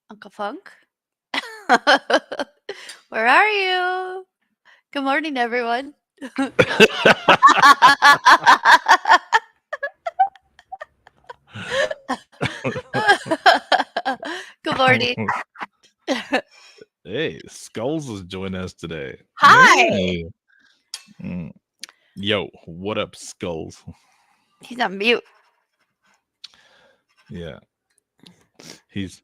Uncle Funk? Where are you? Good morning, everyone. Good morning. Hey, Skulls is joining us today. Hi. Hey. Mm. Yo, what up, Skulls? He's on mute. Yeah, he's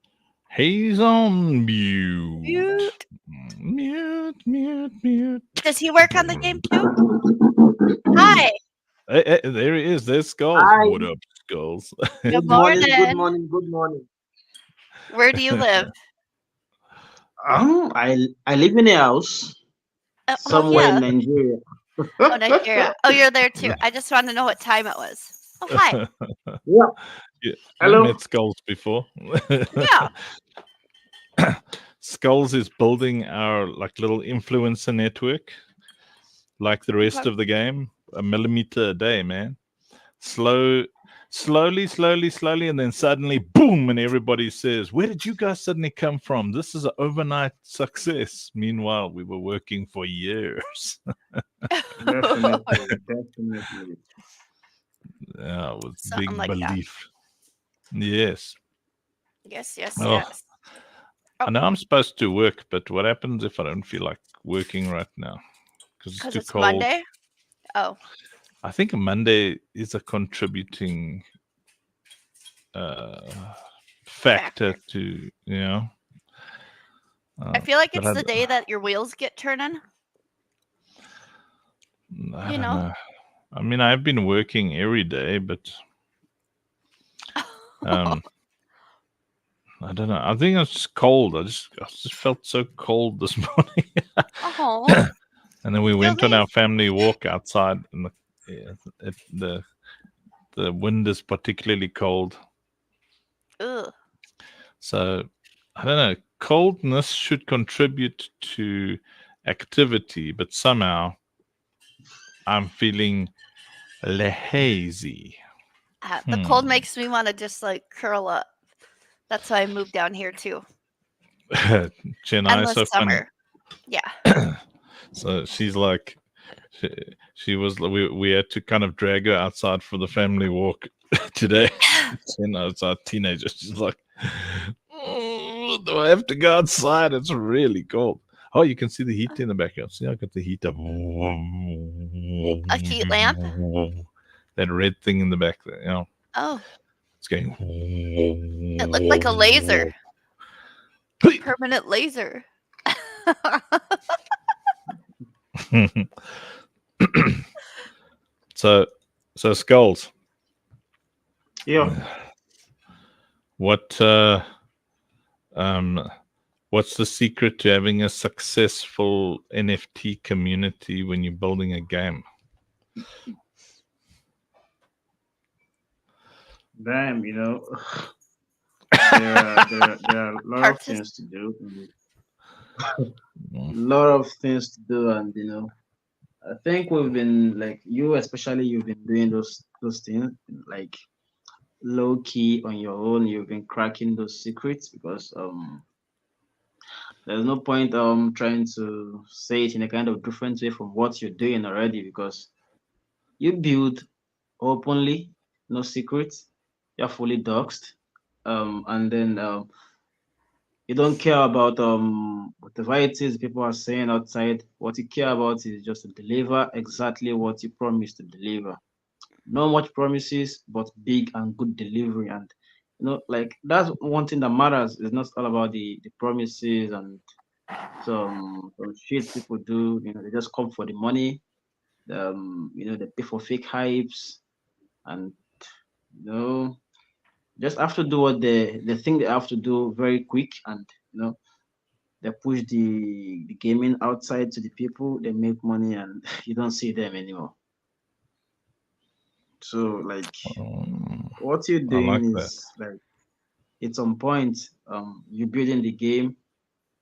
he's on mute. Mute. Mute, mute, mute. Does he work on the game too? Hi. Hey, there he is. There's Skulls. Hi, What up, Skulls? Good good morning, good morning. morning, good morning. Where do you live? I live in a house Oh somewhere in yeah. Nigeria. Oh, Nigeria. Oh, you're there too. I just want to know what time it was. Oh, hi. Yeah. Yeah, you Hello. met Skulls before. Yeah. Skulls is building our like little influencer network, like the rest Okay. of the game, a millimeter a day, man. Slow, slowly, and then suddenly, boom, and everybody says, "Where did you guys suddenly come from? This is an overnight success." Meanwhile, we were working for years. Definitely, definitely. Yeah, with Something big like that. belief. Yes. Yes, yes, Oh, yes. Oh, I know I'm supposed to work, but what happens if I don't feel like working right now? Because it's because too it's cold. Monday. Oh, I think Monday is a contributing uh, factor factor. to, I feel like but it's the day that your wheels get turning. I You don't know. know. I mean, I've been working every day, but um, I don't know. I think it's just cold. I just felt so cold this morning. Oh, And then we feel went on our these. family walk outside, and yeah, the wind is particularly cold. Ugh. So I don't know. Coldness should contribute to activity, but somehow I'm feeling lazy. The cold Hmm. makes me want to just like curl up. That's why I moved down here too. Chennai is Endless so funny. summer. Yeah. So she's like, she, she was. We had to kind of drag her outside for the family walk today. Chennai is our teenager. She's like, "Oh, do I have to go outside? It's really cold." Oh, you can see the heat in the background. See, I got the heat up. A heat lamp. That red thing in the back there. Oh, It's going. it looked like a laser. A permanent laser. so, so skulls. Yeah, What um what's the secret to having a successful NFT community when you're building a game? damn. There are a lot of Partic- things to do. Mm. Lot of things to do, and I think we've been like you, especially you've been doing those things like low key on your own. You've been cracking those secrets because there's no point trying to say it in a kind of different way from what you're doing already because you build openly, no secrets, you're fully doxed, and then you don't care about whatever it is people are saying outside. What you care about is just to deliver exactly what you promised to deliver. No much promises, but big and good delivery. And like that's one thing that matters. It's not all about the promises and some shit people do. They just come for the money. They pay for fake hypes, and you know just have to do what they think they have to do very quick, and they push the gaming outside to the people. They make money, and you don't see them anymore. So like Um, what you're I like doing that. is like it's on point. You're building the game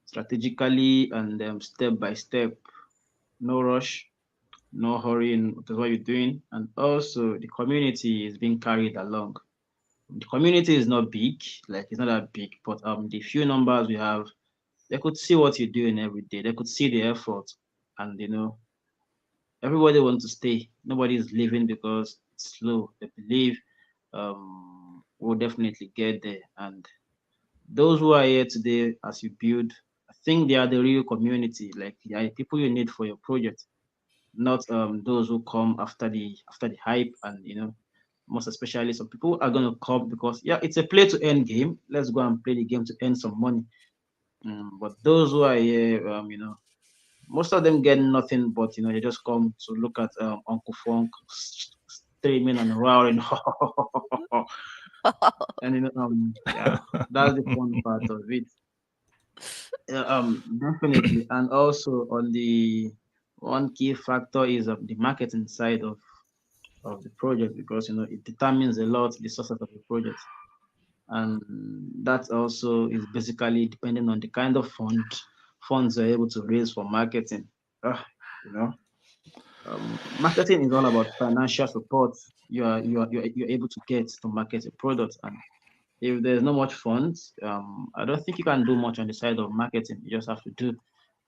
strategically and step by step. No rush. no hurry in what you're doing, and also the community is being carried along. The community is not big, like it's not that big, but the few numbers we have, they could see what you're doing every day. They could see the effort, and everybody wants to stay. Nobody is leaving because it's slow. They believe we'll definitely get there. And those who are here today, as you build, I think they are the real community. Like they are the people you need for your project, not those who come after the hype. And most especially, some people are gonna come because yeah, it's a play to earn game. Let's go and play the game to earn some money. But those who are here, most of them get nothing but they just come to look at Uncle Funk streaming and roaring, and yeah, that's the fun part of it. Yeah, definitely, and also on the one key factor is the marketing side of the project because it determines a lot the success of the project, and that also is basically depending on the kind of funds you're able to raise for marketing. Ah, you know. Marketing is all about financial support you're able to get to market a product. And if there's not much funds, I don't think you can do much on the side of marketing. You just have to do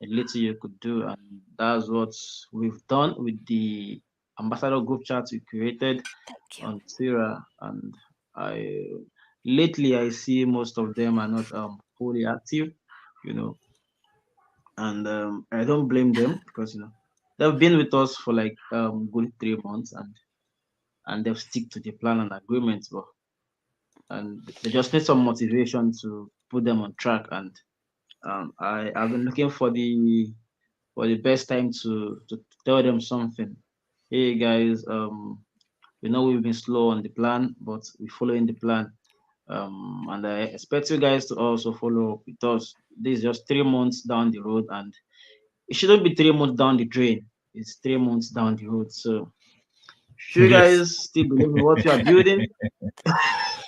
a little you could do, and that's what we've done with the ambassador group chats we created Thank you. on Twitter. And I lately I see most of them are not fully active, you know, and I don't blame them because they've been with us for like good 3 months, and they've stick to the plan and agreements, but and they just need some motivation to put them on track. And I've been looking for the best time to tell them something. Hey guys, we know we've been slow on the plan, but we're following the plan. And I expect you guys to also follow up with us. This is just 3 months down the road, and it shouldn't be 3 months down the drain. It's 3 months down the road. So, should you Yes. guys still believe in what you are building?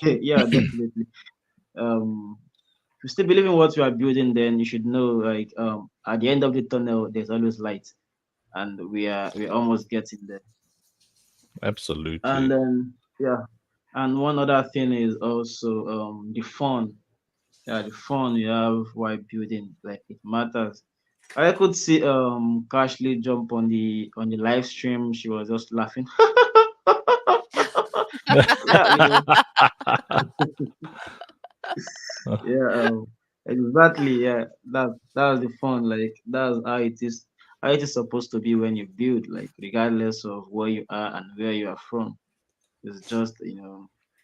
Yeah, definitely. If you still believe in what you are building, then you should know, like, at the end of the tunnel, there's always light, and we're almost getting there. And Absolutely. then yeah, and one other thing is also the fun. Yeah, the fun you have while building, like it matters. I could see Cashley jump on the live stream. She was just laughing. Yeah, yeah, exactly. Yeah, that's the fun. Like that's how it is supposed to be when you build. Like regardless of where you are and where you are from, it's just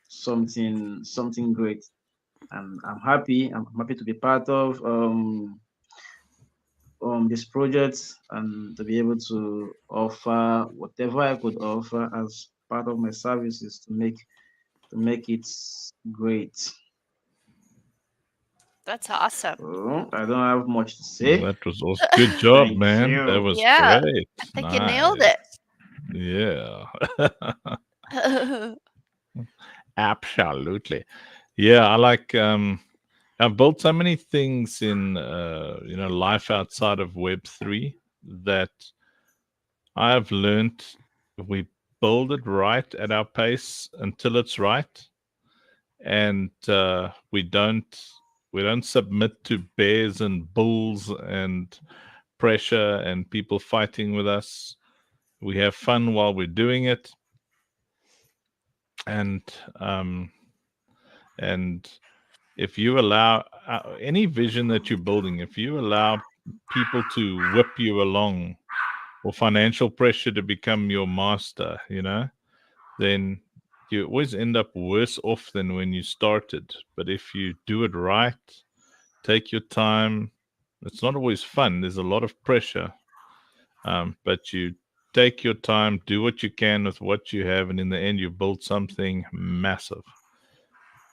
something great. And I'm happy. I'm happy to be part of this project and to be able to offer whatever I could offer as part of my services to make it great. That's awesome. So I don't have much to say. That was awesome. Good job, Thank man. That you. was Yeah, great. I think you nailed Nice. it. Yeah. Absolutely. Yeah, I like I've built so many things in life outside of Web3 that I've learned we build it right at our pace until it's right, and we don't submit to bears and bulls and pressure and people fighting with us. We have fun while we're doing it, and um, and if you allow any vision that you're building, if you allow people to whip you along or financial pressure to become your master, then you always end up worse off than when you started. But if you do it right, take your time. It's not always fun. There's a lot of pressure, but you take your time, do what you can with what you have, and in the end, you build something massive.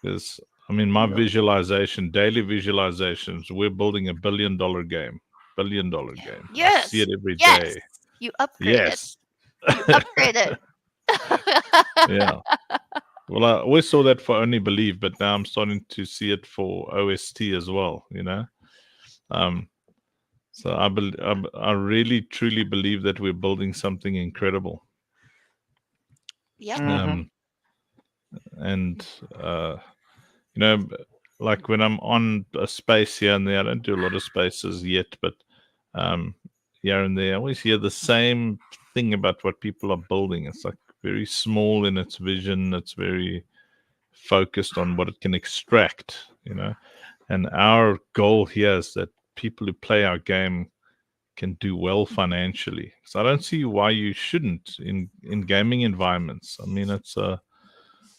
Because my Yep. visualization, daily visualizations, we're building $1 billion game, $1 billion game. I see Yes, it every yes, day. you upgraded. Yes. You upgraded. Yeah. Well, I always saw that for Only Believe, but now I'm starting to see it for OST as well. Um, So I really truly believe that we're building something incredible. Yep. Mm-hmm. Um, and uh, you know, like when I'm on a space here and there, I don't do a lot of spaces yet, but um, here and there, I always hear the same thing about what people are building. It's like very small in its vision. It's very focused on what it can extract, you know. And our goal here is that people who play our game can do well financially. So I don't see why you shouldn't in gaming environments. I mean, it's a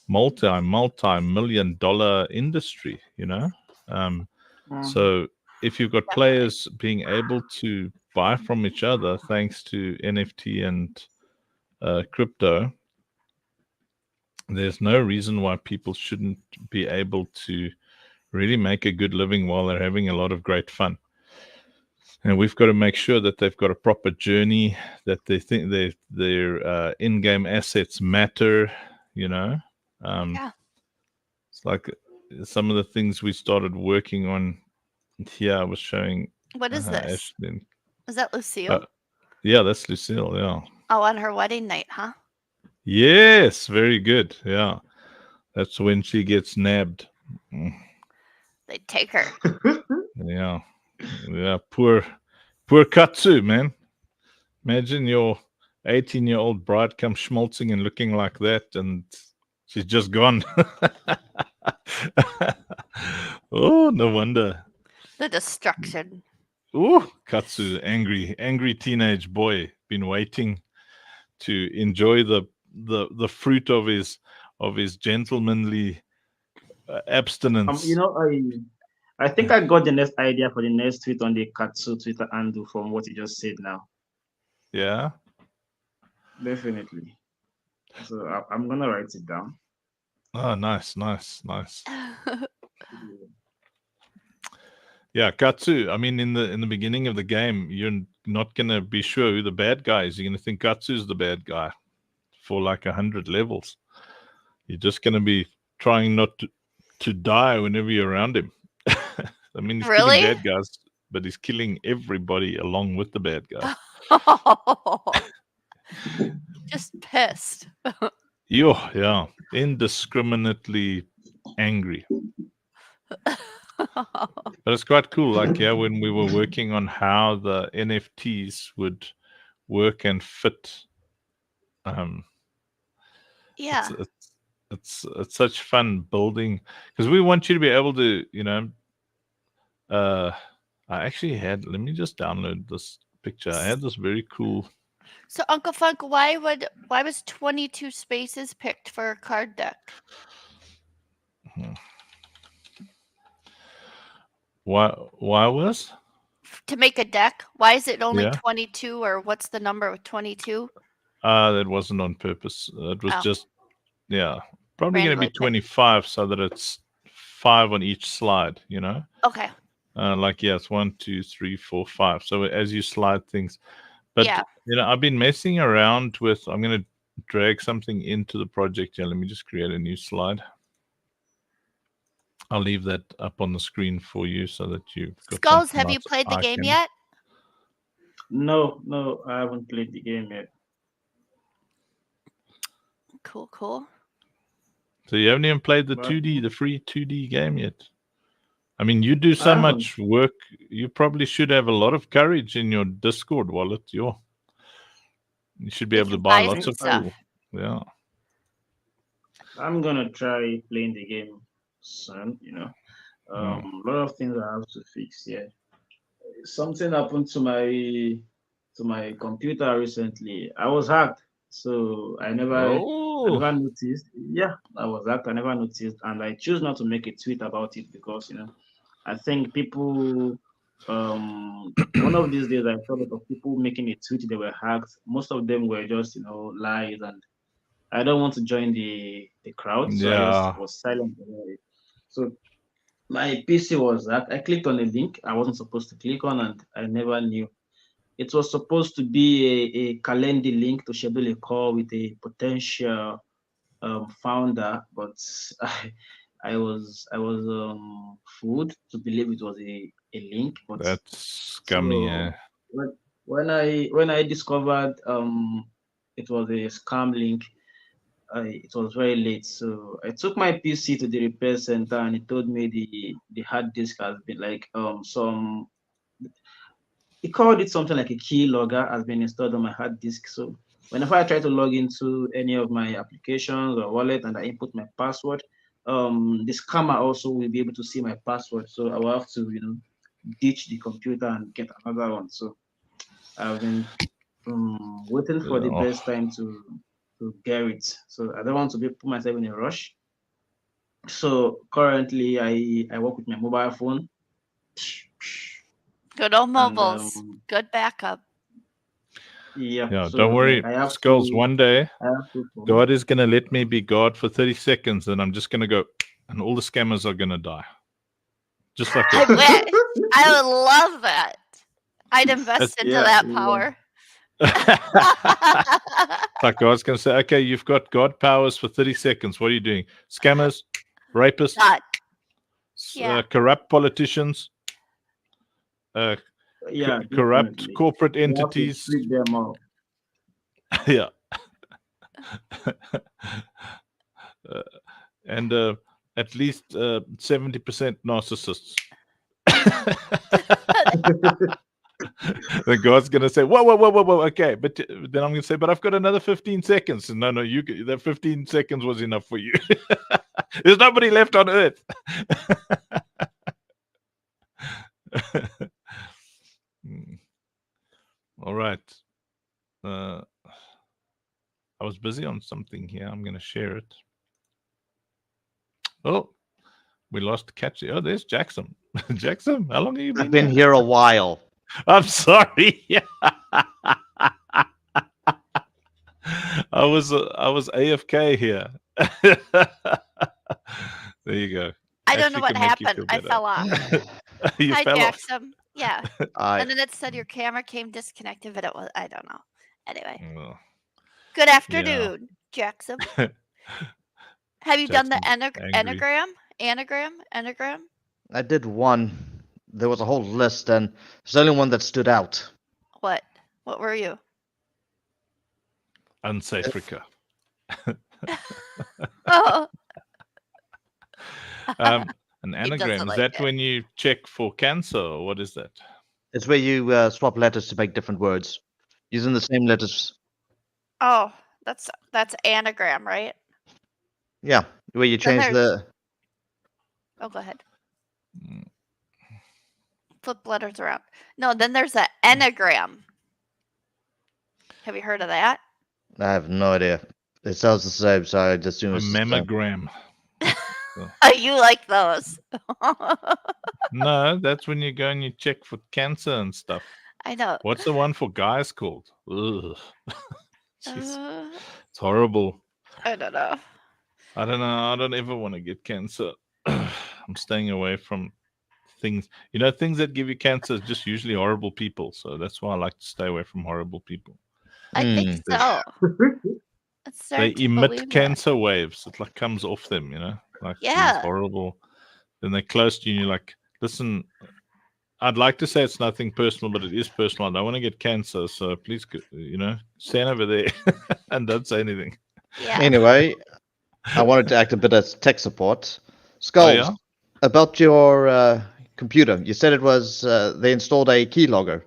multi-million dollar industry, you know. Um, Mm-hmm. so if you've got Definitely. players being able to buy from each other thanks to NFT and crypto, there's no reason why people shouldn't be able to really make a good living while they're having a lot of great fun. And we've got to make sure that they've got a proper journey, that they think their in-game assets matter. You know, um, Yeah. it's like some of the things we started working on here. I was showing What is this? Ashley. Is that Uh, Lucille? yeah, that's Lucille. Yeah. Oh, on her wedding night, huh? Yes, very good. Yeah, that's when she gets nabbed. Mm, They take her. yeah, yeah. Poor Katsu, man. Imagine your 18-year-old bride comes schmaltzing and looking like that, and she's just gone. Oh, no wonder. The destruction. Oh, Katsu, angry teenage boy, been waiting to enjoy the fruit of his gentlemanly You abstinence. know, I think I got the next idea for the next tweet on the Katsu Twitter handle from what you just said now. Yeah. Definitely. So I'm gonna write it down. Oh, nice, nice, nice. Yeah, Katsu. I mean, in the beginning of the game, you're not gonna be sure who the bad guy is. You're gonna think Katsu's the bad guy for like 100 levels. You're just gonna be trying not to die whenever you're around him. I mean, he's killing Really? bad guys, but he's killing everybody along with the bad guys. Just pissed. Yo, yeah, indiscriminately angry. But it's quite cool. Like, yeah, when we were working on how the NFTs would work and fit, um, it's Yeah. it's it's such fun building because we want you to be able to, you know, uh, I actually had. Let me just download this picture. I had this very cool. So Uncle Funk, why was 22 spaces picked for a card deck? hmm, Why was? To make a deck? Why is it only Yeah. 22 or what's the number of 22? That wasn't on purpose. It was Oh, just, yeah, probably going to be randomly picked. 25 so that it's five on each slide, you know? Okay. Like, yeah, it's 1, 2, 3, 4, 5. So as you slide things, but, Yeah. you know, I've been messing around with, I'm going to drag something into the project here. Let me just create a new slide. I'll leave that up on the screen for you so that you've got Skulls, something have you nice played the eye game candy. yet? No, no, I haven't played the game yet. Cool, cool. So you haven't even played the But 2D, the free 2D game yet? I mean, you do I so haven't. much work. You probably should have a lot of courage in your Discord wallet. You should be We able to can buy I buy lots think some of I stuff. cool. Yeah. I'm gonna try playing the game soon. Mm. A lot of things I have to fix. Yeah, something happened to my computer recently. I was hacked, so I Oh, never noticed. Yeah, I was hacked. I never noticed, and I choose not to make a tweet about it because I think people. One of these days I saw a lot of people making a tweet they were hacked. Most of them were just lies, and I don't want to join the crowd, so I just yeah. was silent about it. So my PC was hacked. I clicked on a link I wasn't supposed to click on, and I never knew. It was supposed to be a calendar link to schedule a call with a potential founder, but I was fooled to believe it was a link, but That's scummy. so when I discovered it was a scam link, it was very late. So I took my PC to the repair center, and it told me the hard disk has been like some, he called it something like a key logger has been installed on my hard disk. So whenever I try to log into any of my applications or wallet and I input my password, the scammer also will be able to see my password. So I will have to, ditch the computer and get another one. So I've been waiting for the Oh, best time to get it. So I don't want to put myself in a rush. So currently I work with my mobile phone. Good old And mobiles. Good backup. yeah, yeah. so Don't worry, like I have Skulls. One day, to phone. God is gonna let me be God for 30 seconds, and I'm just gonna go, and all the scammers are gonna die, just like I that. wish. I would love that. I'd invest into Yeah, that yeah. power. Like God's gonna say, okay, you've got God powers for 30 seconds. What are you doing? Scammers, rapists, Done. Yeah. corrupt politicians, uh, Yeah, corrupt definitely. corporate You have to entities. treat them all. Yeah. Uh, and at least 70% narcissists. Then God's gonna say, "Whoa, whoa, whoa, whoa, whoa." Okay, but then I'm gonna say, "But I've got another 15 seconds." No, no, that 15 seconds was enough for you. There's nobody left on Earth. All right. I was busy on something here. I'm gonna share it. Oh, we lost Catchy. Oh, there's Jackson. Jackson, how long have you I've been been here? here a while. I'm sorry. I was AFK here. There you go. I don't know Actually what can make you happened. feel I better. fell off. You Hi, fell off. Jackson. Yeah. I And then it said your camera came disconnected, but it was, I don't know. Anyway, Oh, good yeah. afternoon, Jackson. Have you done the Jackson's angry. anagram? I did one. There was a whole list, and there's only one that stood out. What? What were you? Unsafrica. Oh, An he anagram, doesn't is like that it. when you check for cancer, or what is that? It's where you swap letters to make different words using the same letters. Oh, that's anagram, right? Yeah, where you Then change the. Oh, go ahead. Mm, Flip letters around. No, then there's an enneagram. Have you heard of that? I have no idea. It sounds the same, so I just assume A it's the same. mammogram. Oh, you like those? No, that's when you go and you check for cancer and stuff. I know. What's the one for guys called? Ugh. Jeez, Uh, it's horrible. I don't know. I don't know. I don't ever want to get cancer. I'm staying away from things. Things that give you cancer is just usually horrible people. So that's why I like to stay away from horrible people. I think Hmm. so. I'm They starting to emit believe that. cancer waves. It like comes off them, like these Yeah. horrible. Then they're close to you, and you're like, listen, I'd like to say it's nothing personal, but it is personal. I don't want to get cancer, so please, stand over there and don't say anything. Yeah. Anyway, I wanted to act a bit as tech support. Oh, Skulls, yeah? about your computer. You said it was they installed a keylogger.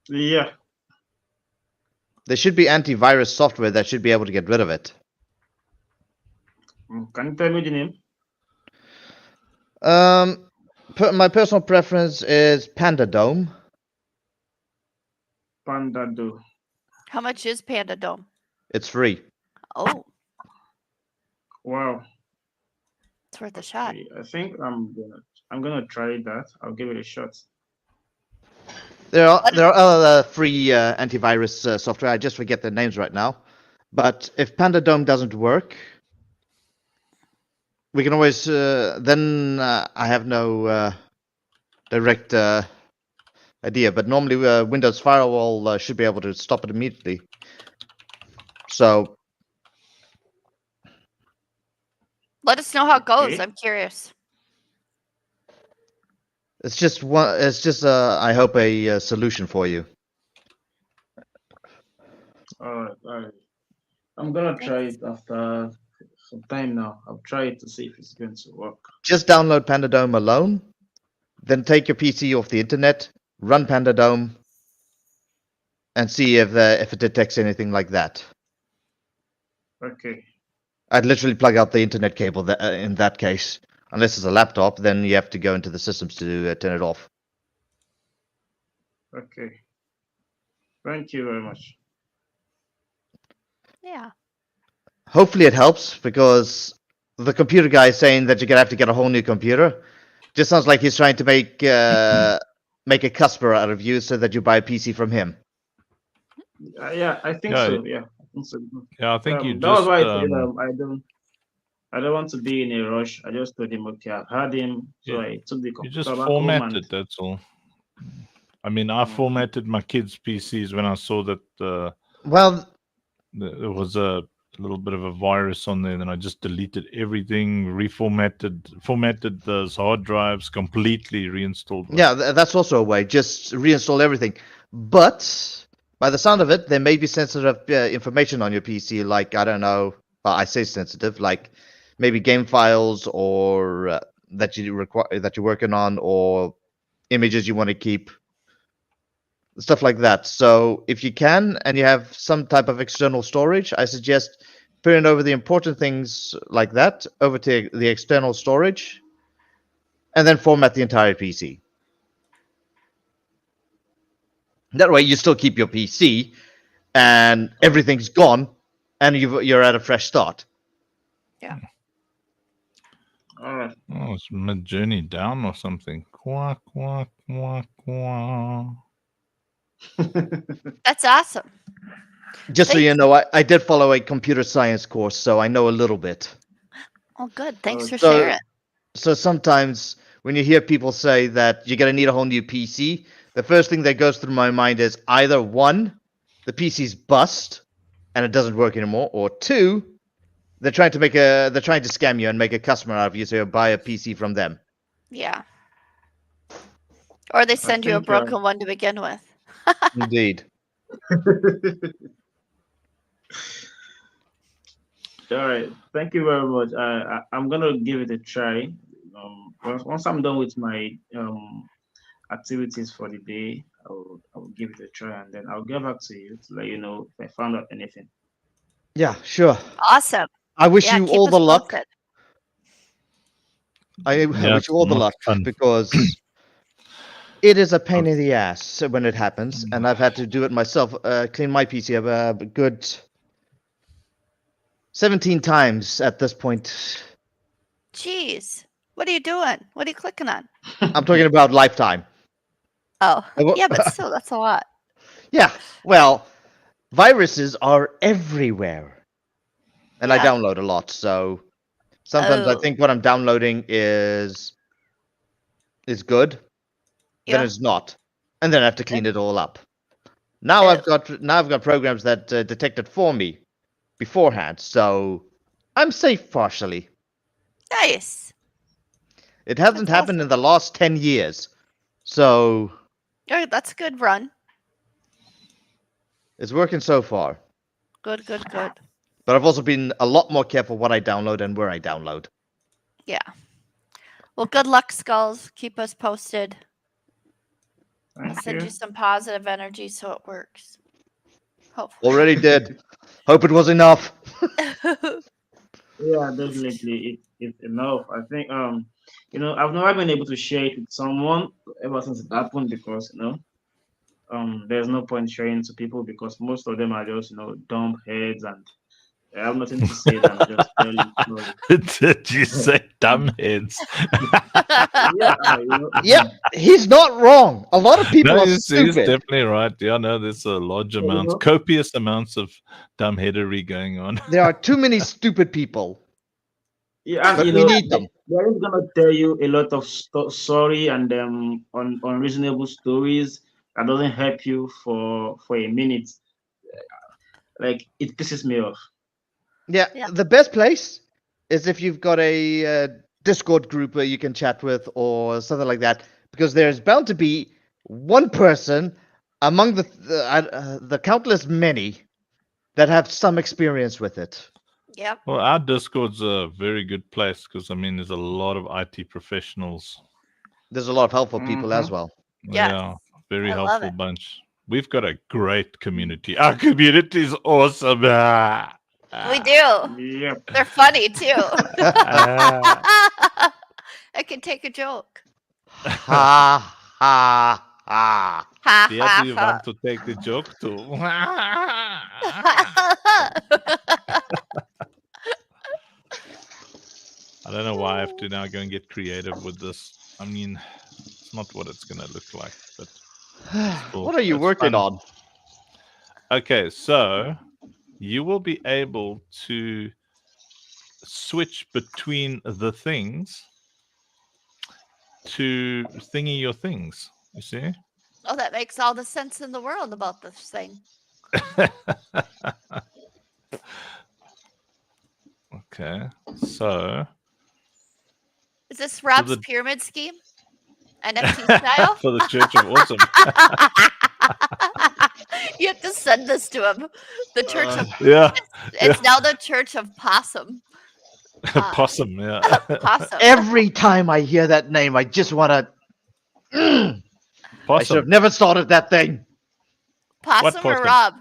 Yeah. There should be antivirus software that should be able to get rid of it. Can you tell me the name? My personal preference is Panda Dome. Panda Do. How much is Panda Dome? It's free. Oh, Wow. it's worth a shot. I think I'm gonna try that. I'll give it a shot. There are other free antivirus software. I just forget their names right now. But if Panda Dome doesn't work, we can always then I have no direct idea. But normally Windows Firewall should be able to stop it immediately. So Let us know how it goes. Okay. I'm curious. It's just one. It's just I hope a solution for you. All right. I'm gonna try Thanks. it after some time now. I'll try it to see if it's going to work. Just download Pandadome alone, then take your PC off the internet, run Pandadome, and see if it detects anything like that. Okay. I'd literally plug out the internet cable in that case. Unless it's a laptop, then you have to go into the systems to turn it off. Okay. Thank you very much. Yeah. Hopefully it helps because the computer guy is saying that you're gonna have to get a whole new computer. Just sounds like he's trying to make a customer out of you so that you buy a PC from him. Yeah, I think Yeah, so. Yeah, I think so. yeah. I think you That was just why I said I don't want to be in a rush. I just told him, okay, I've had him, so Yeah, I took the you computer just back home format and it. That's all. I mean, I formatted my kids' PCs when I saw that Well, there was a little bit of a virus on there. Then I just deleted everything, formatted those hard drives completely, reinstalled them. yeah, that's also a way. Just reinstall everything. But by the sound of it, there may be sensitive information on your PC, like I don't know. Well, I say sensitive, like maybe game files or that you require that you're working on, or images you want to keep, stuff like that. So if you can and you have some type of external storage, I suggest putting over the important things like that over to the external storage, and then format the entire PC. That way, you still keep your PC, and everything's gone, and you're at a fresh start. all right. Oh, it's mid journey down or something. Quack quack quack quack. That's awesome. Just so you Thanks. know, I did follow a computer science course, so I know a little bit. Oh, good. Thanks for So, sharing. so sometimes when you hear people say that you're gonna need a whole new PC, the first thing that goes through my mind is either one, the PC's bust and it doesn't work anymore, or two, they're trying to scam you and make a customer out of you, so you buy a PC from them. Yeah. Or they I send you a think broken one to begin with. Indeed. all right. Thank you very much. I'm gonna give it a try. Once I'm done with my activities for the day, I will give it a try and then I'll get back to you to let you know if I found out anything. Yeah, sure. Awesome. I wish Yeah, you keep all us the luck. posted. I Yeah, wish it's you all the not luck fun. because it is a pain in the ass when it happens, and I've had to do it myself. Clean my PC up a good 17 times at this point. Jeez. What are you doing? What are you clicking on? I'm talking about lifetime. Oh, Well, yeah, but still, that's a lot. Yeah, well, viruses are everywhere, and I Yeah. download a lot, so sometimes I Oh, think what I'm downloading is good, then yeah. it's not, and then I have to clean it all up. Now Oh, I've got programs that detect it for me beforehand, so I'm safe partially. nice. It hasn't That's happened in awesome. the last 10 years, so Oh, that's a good run. it's working so far. Good, good, good. But I've also been a lot more careful what I download and where I download. Yeah. Well, good luck, Skulls. Keep us posted. I'll Thank send you. you some positive energy so it works. Hopefully. Already did. Hope it was enough. Yeah, definitely. It's enough. I think I've never been able to share it with someone ever since it happened because there's no point sharing to people because most of them are just dumb heads and they have nothing to say than just tell you stories. Did you say dumbheads? Yeah, Yep, he's not wrong. A lot of people No, are he's stupid. definitely right. Yeah, no, there's a large you amounts, know, copious amounts of dumbheadery going on. There are too many stupid people, yeah, and but we need them. they're just gonna tell you a lot of sorry and unreasonable stories that doesn't help you for a minute. Like it pisses me off. Yeah, Yeah. the best place is if you've got a Discord group where you can chat with or something like that. because there's bound to be one person among the countless many that have some experience with it. Yep. Well, our Discord's a very good place because I mean, there's a lot of IT professionals. There's a lot of helpful people as Mhm. well. Yes. Yeah, very I love helpful it. bunch. We've got a great community. Our community is awesome. Ah. We do. Yep. They're funny too. Ah. I can take a joke. Ha ha ha. Ha Where ha do you ha. want to take the joke to? I don't know why I have to now go and get creative with this. I mean, it's not what it's going to look like, but still, What are you it's working fun. on? Okay, so you will be able to switch between the things to thingy your things. You see? Oh, that makes all the sense in the world about this thing. Okay, so Is this Rob's the- pyramid scheme? NFT style? for the Church of Awesome. You have to send this to him. The Church of Yeah, it's now the Church of Possum. possum. Yeah, Possum. Every time I hear that name, I just want to. I should have possum. never started that thing. Possum or possum? Rob?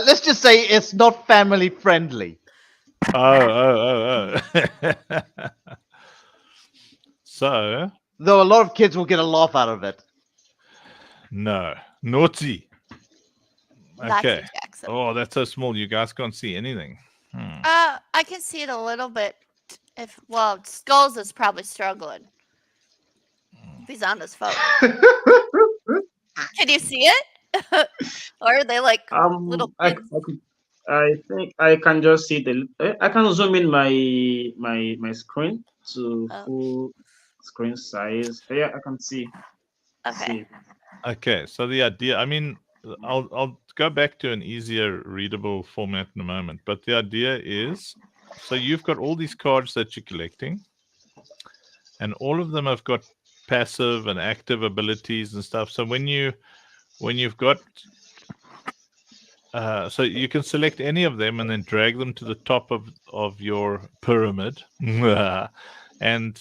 Let's just say it's not family friendly. Oh. So Though a lot of kids will get a laugh out of it. no, naughty. Nazi Okay. Jackson. Oh, that's so small. You guys can't see anything. I can see it a little bit. If Skulls is probably struggling. If he's on his phone. Can you see it? Or are they like little I, kids? I could, I think I can just see I can zoom in my screen to Oh. full screen size. Yeah, I can see. Okay. See. Okay. So the idea, I mean, I'll go back to an easier readable format in a moment. But the idea is, so you've got all these cards that you're collecting, and all of them have got passive and active abilities and stuff. So when you've got so you can select any of them and then drag them to the top of your pyramid, and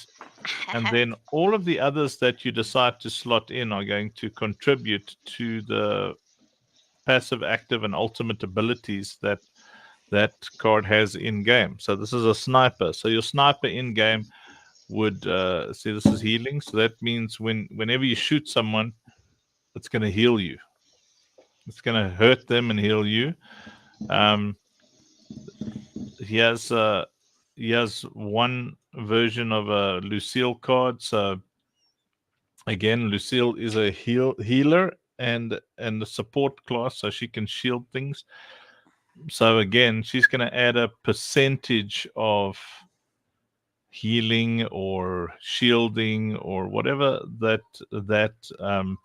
then all of the others that you decide to slot in are going to contribute to the passive, active, and ultimate abilities that that card has in game. So this is a sniper. So your sniper in game would see, this is healing. So that means whenever you shoot someone, it's going to heal you. It's going to hurt them and heal you. He has one version of a Lucille card. So again, Lucille is a healer and a support class, so she can shield things. So again, she's going to add a percentage of healing or shielding or whatever that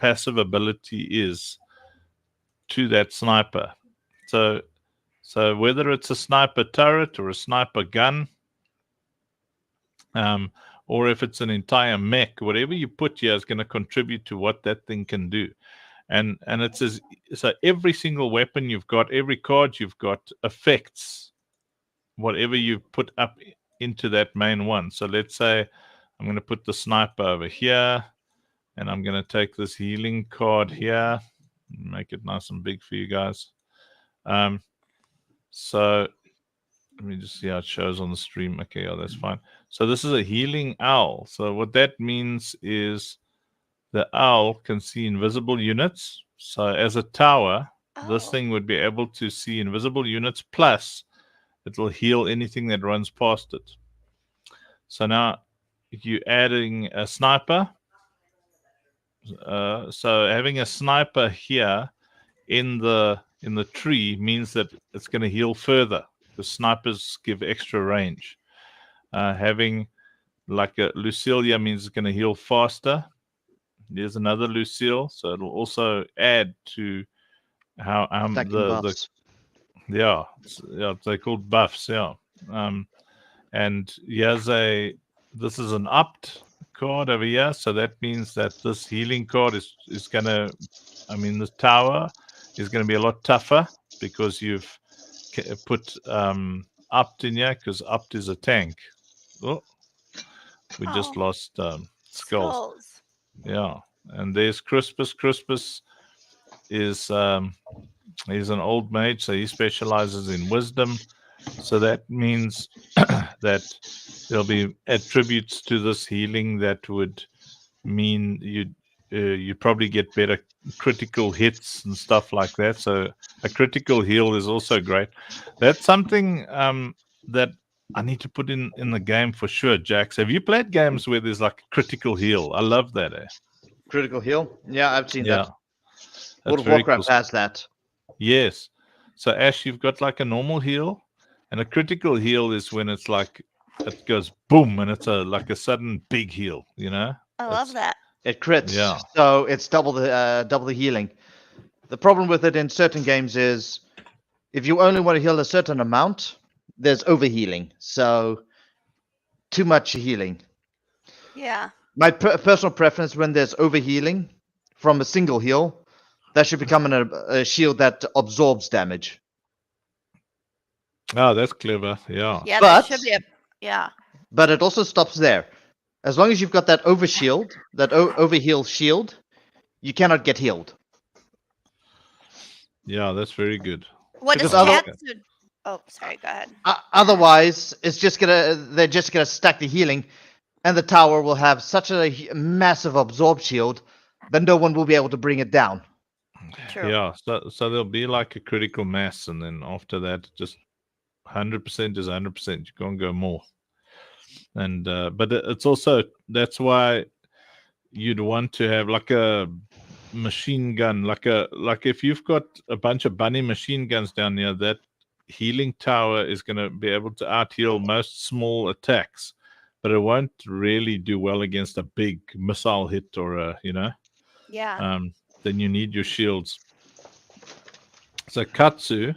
passive ability is to that sniper. So whether it's a sniper turret or a sniper gun, or if it's an entire mech, whatever you put here is going to contribute to what that thing can do. And it says, so every single weapon you've got, every card you've got affects whatever you put up into that main one. So let's say I'm going to put the sniper over here, and I'm going to take this healing card here, make it nice and big for you guys. So let me just see how it shows on the stream. Okay, yeah, that's fine. So this is a healing owl. So what that means is the owl can see invisible units. So as a tower, this Oh. thing would be able to see invisible units, plus it'll heal anything that runs past it. So now you're adding a sniper. So having a sniper here in the tree means that it's going to heal further, because snipers give extra range. Having like a Lucilia means it's going to heal faster. There's another Lucille, so it'll also add to how Attacking buffs. yeah, they're called buffs. Yeah, and he has this is an upped card over here. So that means that this healing card is gonna, I mean, the tower is gonna be a lot tougher because you've put Upt in here because Upt is a tank. Oh, we just Oh, lost Skulls. skulls. Yeah, and there's Crispus. Crispus is he's an old mage, so he specializes in wisdom. So that means that there'll be attributes to this healing that would mean you probably get better critical hits and stuff like that. So a critical heal is also great. That's something that I need to put in the game for sure. Jax, have you played games where there's like a critical heal? I love that. Critical heal. Yeah, I've seen Yeah, that. that's World of very cool. Warcraft has that. Yes. So Ash, you've got like a normal heal, and a critical heal is when it's like it goes boom, and it's like a sudden big heal. You know. I love that. It crits, Yeah. so it's double the healing. The problem with it in certain games is if you only want to heal a certain amount, there's overhealing. So too much healing. Yeah. My personal preference when there's overhealing from a single heal, that should become a shield that absorbs damage. Oh, that's clever. Yeah. Yeah, But- there should be a. Yeah. But it also stops there. As long as you've got that over shield, that overheal shield, you cannot get healed. Yeah, that's very good. What does Because other- cats do? Oh, sorry. Go ahead. Otherwise, they're just gonna stack the healing, and the tower will have such a massive absorb shield that no one will be able to bring it down. True. Yeah. So there'll be like a critical mass, and then after that, just 100% is 100%. You can't go more. And but it's also that's why you'd want to have like a machine gun, like if you've got a bunch of bunny machine guns down here, that healing tower is going to be able to out heal most small attacks, but it won't really do well against a big missile hit or a Yeah. then you need your shields. So Katsu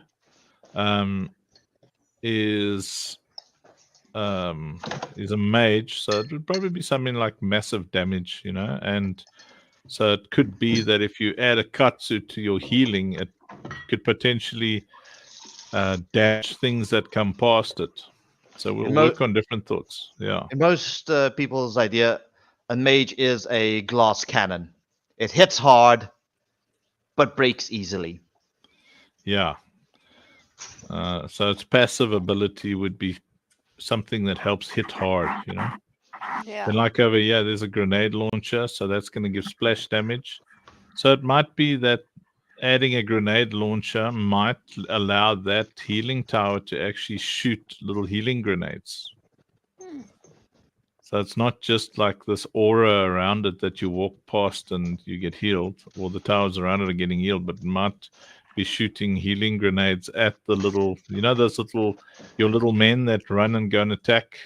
is a mage, so it'll probably be something like massive damage, and so it could be that if you add a Katsu to your healing, it could potentially dash things that come past it. So we'll work on different thoughts. Yeah. In most people's idea, a mage is a glass cannon. It hits hard, but breaks easily. Yeah. So its passive ability would be something that helps hit hard, Yeah. And like over here, there's a grenade launcher, so that's going to give splash damage. So it might be that adding a grenade launcher might allow that healing tower to actually shoot little healing grenades. Hmm. So it's not just like this aura around it that you walk past and you get healed, or the towers around it are getting healed, but it might be shooting healing grenades at the little, those your little men that run and go and attack.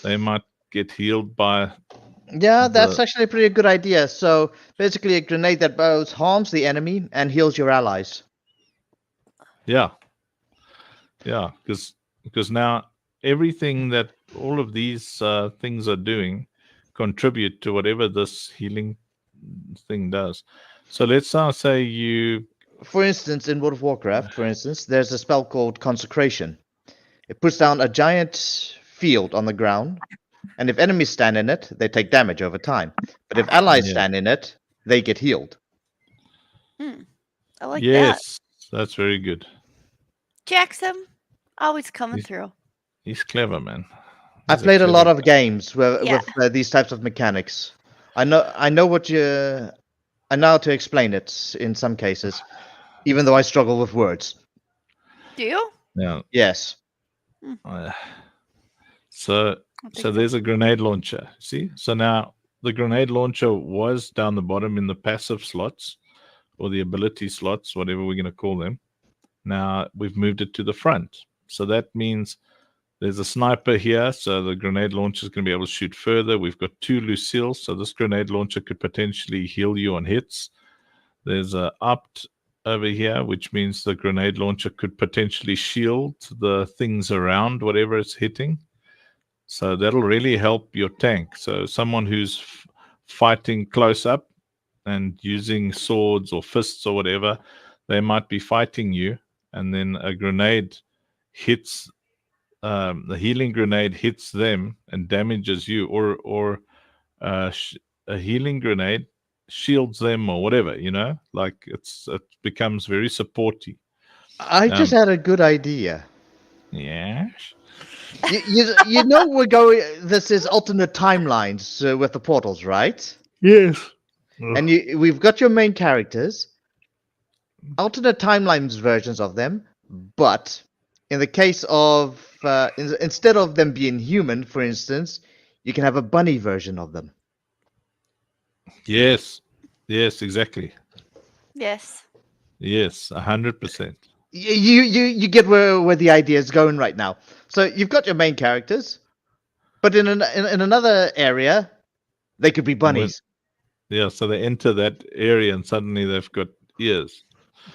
They might get healed by. Yeah, that's actually a pretty good idea. So basically, a grenade that both harms the enemy and heals your allies. Yeah, because now everything that all of these things are doing contribute to whatever this healing thing does. So let's now say you. For instance, in World of Warcraft, there's a spell called Consecration. It puts down a giant field on the ground, and if enemies stand in it, they take damage over time. But if allies stand in it, they get healed. I like that. Yes, that's very good. Jackson, always coming through. He's clever, man. I've played a lot of games with these types of mechanics. I know how to explain it in some cases, even though I struggle with words. Do you? Yeah. Yes. So there's a grenade launcher. See? So now the grenade launcher was down the bottom in the passive slots or the ability slots, whatever we're going to call them. Now we've moved it to the front. So that means there's a sniper here. So the grenade launcher is going to be able to shoot further. We've got 2 Lucille. So this grenade launcher could potentially heal you on hits. There's a Upt over here, which means the grenade launcher could potentially shield the things around whatever it's hitting. So that'll really help your tank. So someone who's fighting close up and using swords or fists or whatever, they might be fighting you, and then a grenade hits, the healing grenade hits them and damages you, or a healing grenade shields them or whatever. Like it becomes very supporty. I just had a good idea. Yes. You know we're going. This is alternate timelines with the portals, right? Yes. And we've got your main characters, alternate timelines versions of them, but in the case of instead of them being human, for instance, you can have a bunny version of them. Yes. Yes. Exactly. Yes. Yes. 100%. You get where the idea is going right now. So you've got your main characters, but in another area, they could be bunnies. Yeah. So they enter that area and suddenly they've got ears.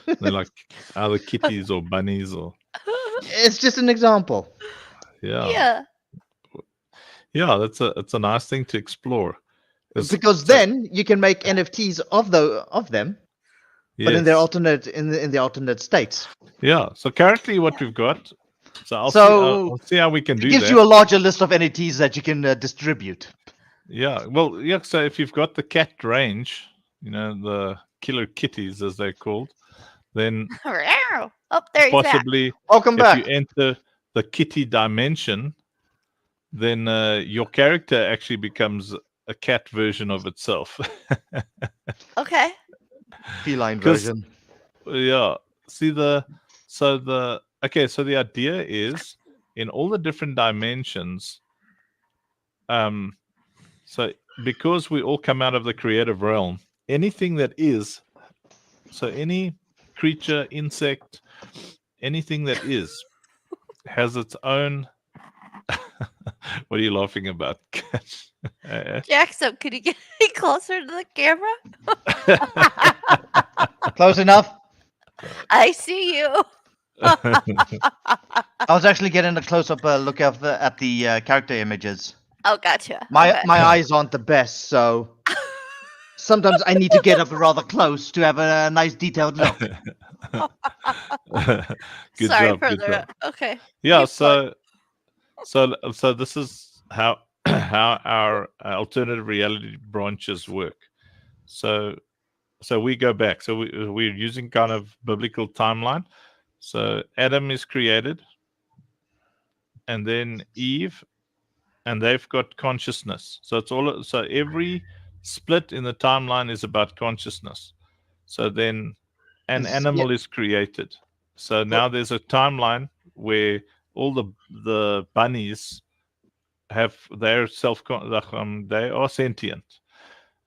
They're like either kitties or bunnies or It's just an example. yeah. It's a nice thing to explore. Because then you can make NFTs of them, but in their yes. alternate in the alternate states. Yeah. So currently, what we've got. So I'll see how we can It do gives that. you a larger list of NFTs that you can distribute. Yeah. Well, yeah. So if you've got the cat range, the killer kitties as they're called, then Oh, there he's back. possibly Welcome if back. you enter the kitty dimension, then your character actually becomes a cat version of itself. Okay. Feline 'Cause- version. Yeah. See so the idea is in all the different dimensions, so because we all come out of the creative realm, anything that is, so any creature, insect, anything that is has its own what are you laughing about? Jackson, could you get any closer to the camera? Close enough. I see you. I was actually getting a close-up look at the character images. Oh, gotcha. My Okay. my eyes aren't the best, so sometimes I need to get up rather close to have a nice detailed look. Good Sorry job, for good the. job. Okay. Yeah, Keep going. so this is how how our alternative reality branches work. So we go back. So we're using kind of biblical timeline. So Adam is created, and then Eve, and they've got consciousness. So so every split in the timeline is about consciousness. So then an animal is created. So now there's a timeline where all the bunnies they're they are sentient,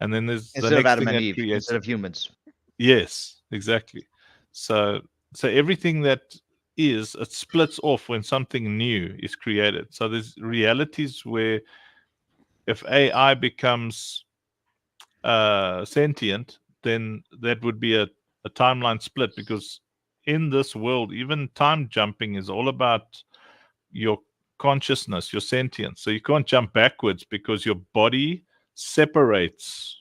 and then there's Instead the of next Adam thing and that Eve, creates instead of humans. Yes, exactly. So everything that is, it splits off when something new is created. So there's realities where if AI becomes sentient, then that would be a timeline split, because in this world, even time jumping is all about your consciousness, your sentience. So you can't jump backwards because your body separates.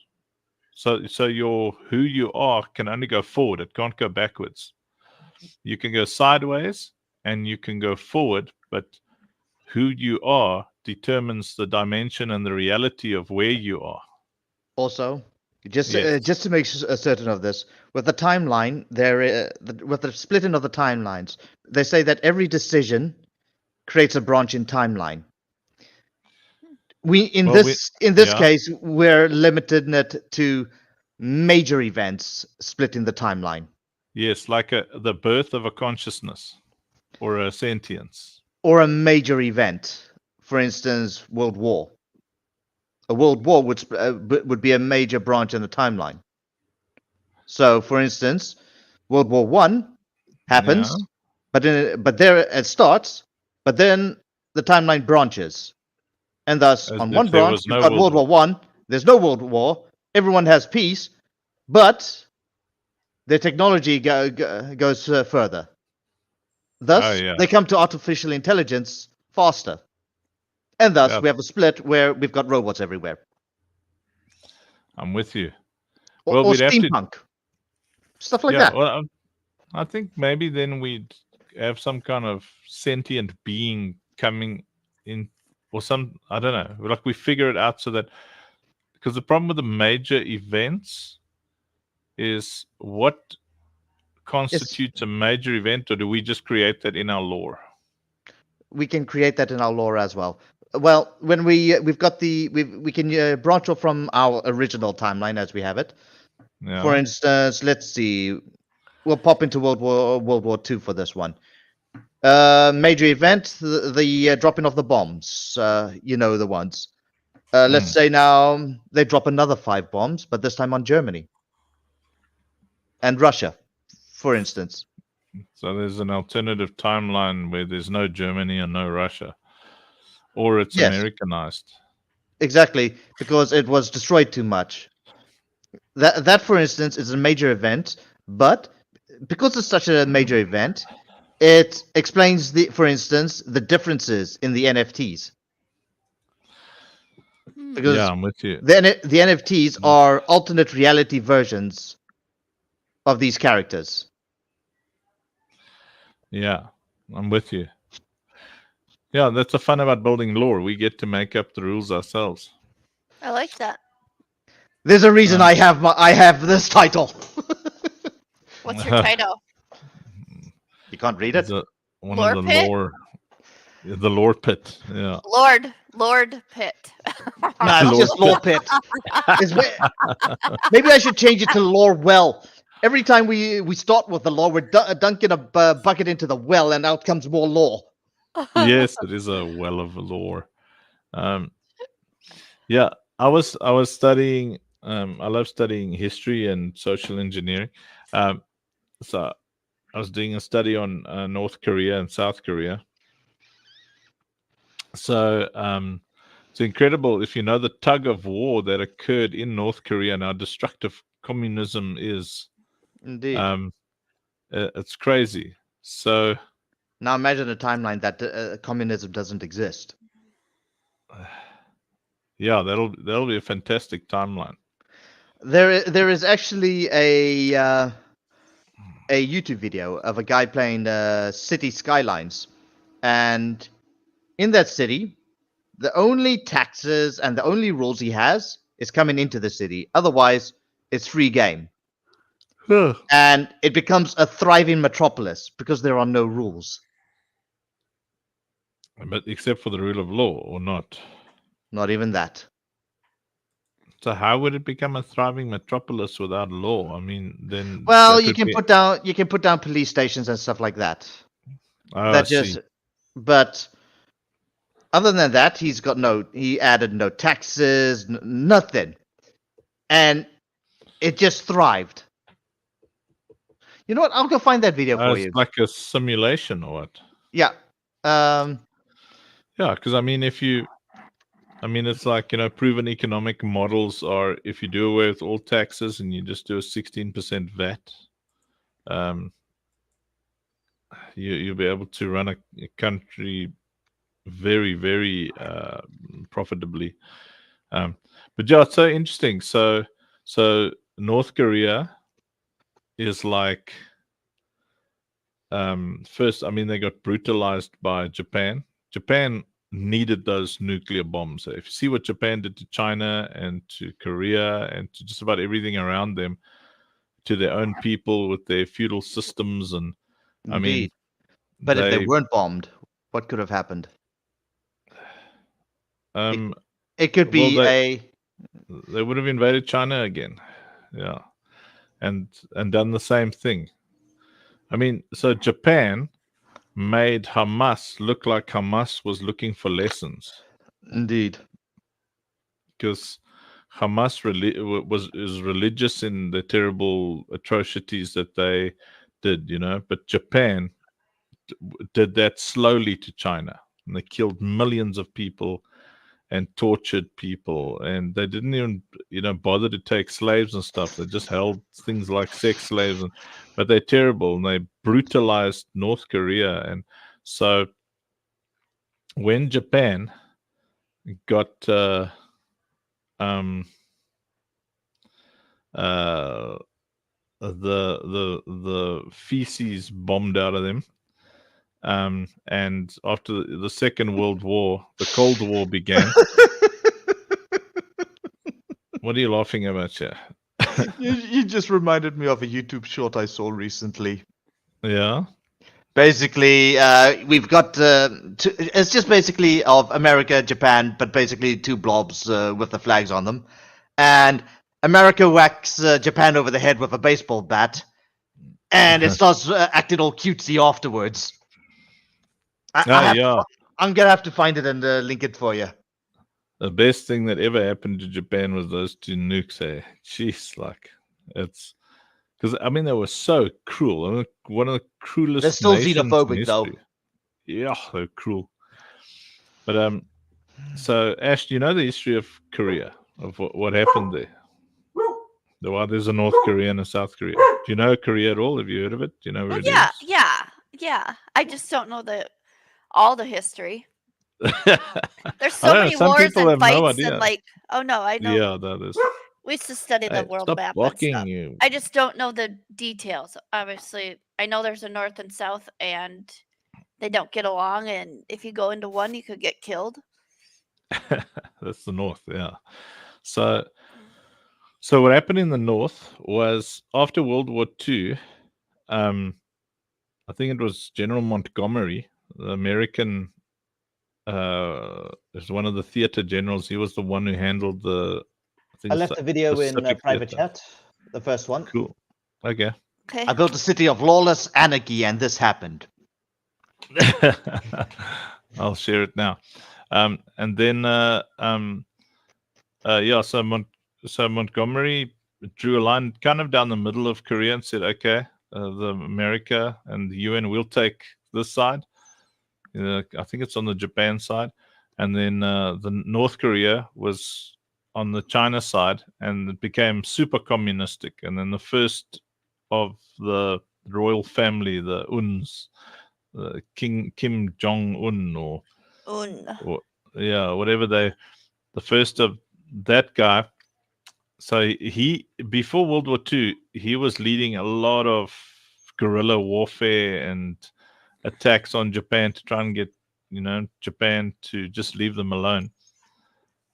So your who you are can only go forward. It can't go backwards. You can go sideways and you can go forward, but who you are determines the dimension and the reality of where you are. Also, just Yes. just to make certain of this, with the timeline, with the splitting of the timelines, they say that every decision creates a branch in timeline. In this yeah. case, we're limiting it to major events splitting the timeline, Yes, like the birth of a consciousness or a sentience. or a major event. For instance, World War. A world war would be a major branch in the timeline. So, for instance, World War One happens, Yeah. but there it starts, but then the timeline branches, and thus As on if one there branch was you've no got World World War One. There's no World War. Everyone has peace, but their technology goes further. Thus, yeah. they come to artificial intelligence faster. And thus, Yeah. we have a split where we've got robots everywhere. I'm with you. Or, Well, or we'd have to. steampunk. Stuff like Yeah. that. Well, I think maybe then we'd have some kind of sentient being coming in, or some, I don't know. Like we figure it out so that, because the problem with the major events is what constitutes a major event, or do we just create that in our lore? We can create that in our lore as well. Well, when we've got we can branch off from our original timeline as we have it. Yeah. For instance, let's see. We'll pop into World War II for this one. Major event: the dropping of the bombs. You know the ones. Let's say now they drop another 5 bombs, but this time on Germany and Russia, for instance. So there's an alternative timeline where there's no Germany and no Russia, or it's Yes. Americanized. Exactly, because it was destroyed too much. That, for instance, is a major event, but because it's such a major event, it explains for instance, the differences in the NFTs. Because Yeah, I'm with you. the NFTs are alternate reality versions of these characters. Yeah, I'm with you. Yeah, that's the fun about building lore. We get to make up the rules ourselves. I like that. There's a reason I have this title. What's your title? You can't read it? One Lore of the pit? lore, the lore pit. Yeah. Lord Pitt. Nah, it's just lore pit. Maybe I should change it to lore well. Every time we start with the lore, we're dunking a bucket into the well, and out comes more lore. Yes, it is a well of lore. Yeah, I was studying. I love studying history and social engineering. So I was doing a study on North Korea and South Korea. So it's incredible if you know the tug of war that occurred in North Korea and how destructive communism is. Indeed. It's crazy. So Now imagine a timeline that communism doesn't exist. yeah, that'll be a fantastic timeline. There is actually a YouTube video of a guy playing City Skylines, and in that city, the only taxes and the only rules he has is coming into the city. Otherwise, it's free game. And it becomes a thriving metropolis because there are no rules. But except for the rule of law, or not? Not even that. So how would it become a thriving metropolis without law? I mean, then Well, you can put down police stations and stuff like that. Oh, That just, but other than that, he added no taxes, nothing, and it just thrived. You know what? I'll go find that video for it's you. like a simulation or what? Yeah. Yeah, because I mean, it's like, proven economic models are, if you do away with all taxes and you just do a 16% VAT, you'll be able to run a country very, very profitably. But yeah, it's so interesting. So North Korea is like, first, I mean, they got brutalized by Japan. Japan needed those nuclear bombs. If you see what Japan did to China and to Korea and to just about everything around them, to their own people with their feudal systems, and I mean, but if they weren't bombed, what could have happened? It could be they would have invaded China again, yeah, and done the same thing. I mean, so Japan made Hamas look like Hamas was looking for lessons. Indeed. Because Hamas is religious in the terrible atrocities that they did, but Japan did that slowly to China. And they killed millions of people and tortured people, and they didn't even bother to take slaves and stuff. They just held things like sex slaves, but they're terrible, and they brutalized North Korea. And so when Japan got um uh the feces bombed out of them. And after the Second World War, the Cold War began. What are you laughing about here? You just reminded me of a YouTube short I saw recently. Yeah. Basically, we've got it's just basically of America, Japan, but basically two blobs with the flags on them, and America whacks Japan over the head with a baseball bat, and it starts acting all cutesy afterwards. Yeah. I'm gonna have to find it and link it for you. The best thing that ever happened to Japan was those two nukes. Eh? Jeez, like it's because I mean they were so cruel. I mean, one of the cruelest. They're still nations in xenophobic, though. history. Yeah, they're cruel. But so Ash, do you know the history of Korea, of what happened there? Why there's a North Korea and a South Korea. Do you know Korea at all? Have you heard of it? Do you know where it is? Yeah. I just don't know all the history. There's so I don't know, many some wars people and have no fights idea. and like, oh no, I know. Yeah, that is. We used to study the Hey, world stop map and blocking stuff. you. I just don't know the details. Obviously, I know there's a north and south, and they don't get along. And if you go into one, you could get killed. That's the North, yeah. So what happened in the North was after World War II, I think it was General Montgomery, the American, is one of the theater generals. He was the one who handled the. I left the video in Pacific private Theater. chat, the first one. Cool. Okay. Okay. I built a city of lawless anarchy, and this happened. I'll share it now. And then so Montgomery drew a line kind of down the middle of Korea and said, okay, the America and the UN will take this side. I think it's on the Japan side, and then the North Korea was on the China side, and it became super communistic. And then the first of the royal family, the Uns, King Kim Jong Un, or whatever the first of that guy. So he, before World War II, he was leading a lot of guerrilla warfare and attacks on Japan to try and get Japan to just leave them alone.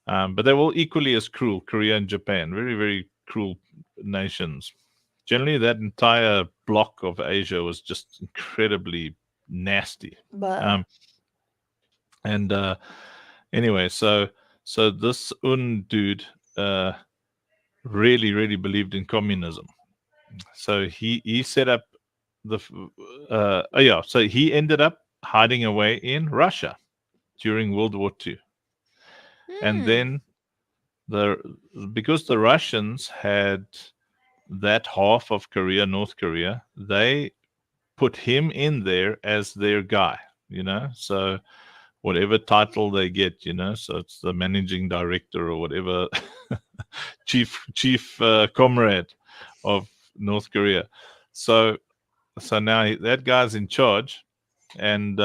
But they were all equally as cruel, Korea and Japan, very, very cruel nations. Generally, that entire block of Asia was just incredibly nasty. Anyway, so this Un dude really, really believed in communism. So he set up so he ended up hiding away in Russia during World War II. And then because the Russians had that half of Korea, North Korea, they put him in there as their guy, so whatever title they get, so it's the managing director or whatever, chief comrade of North Korea. So now that guy's in charge, and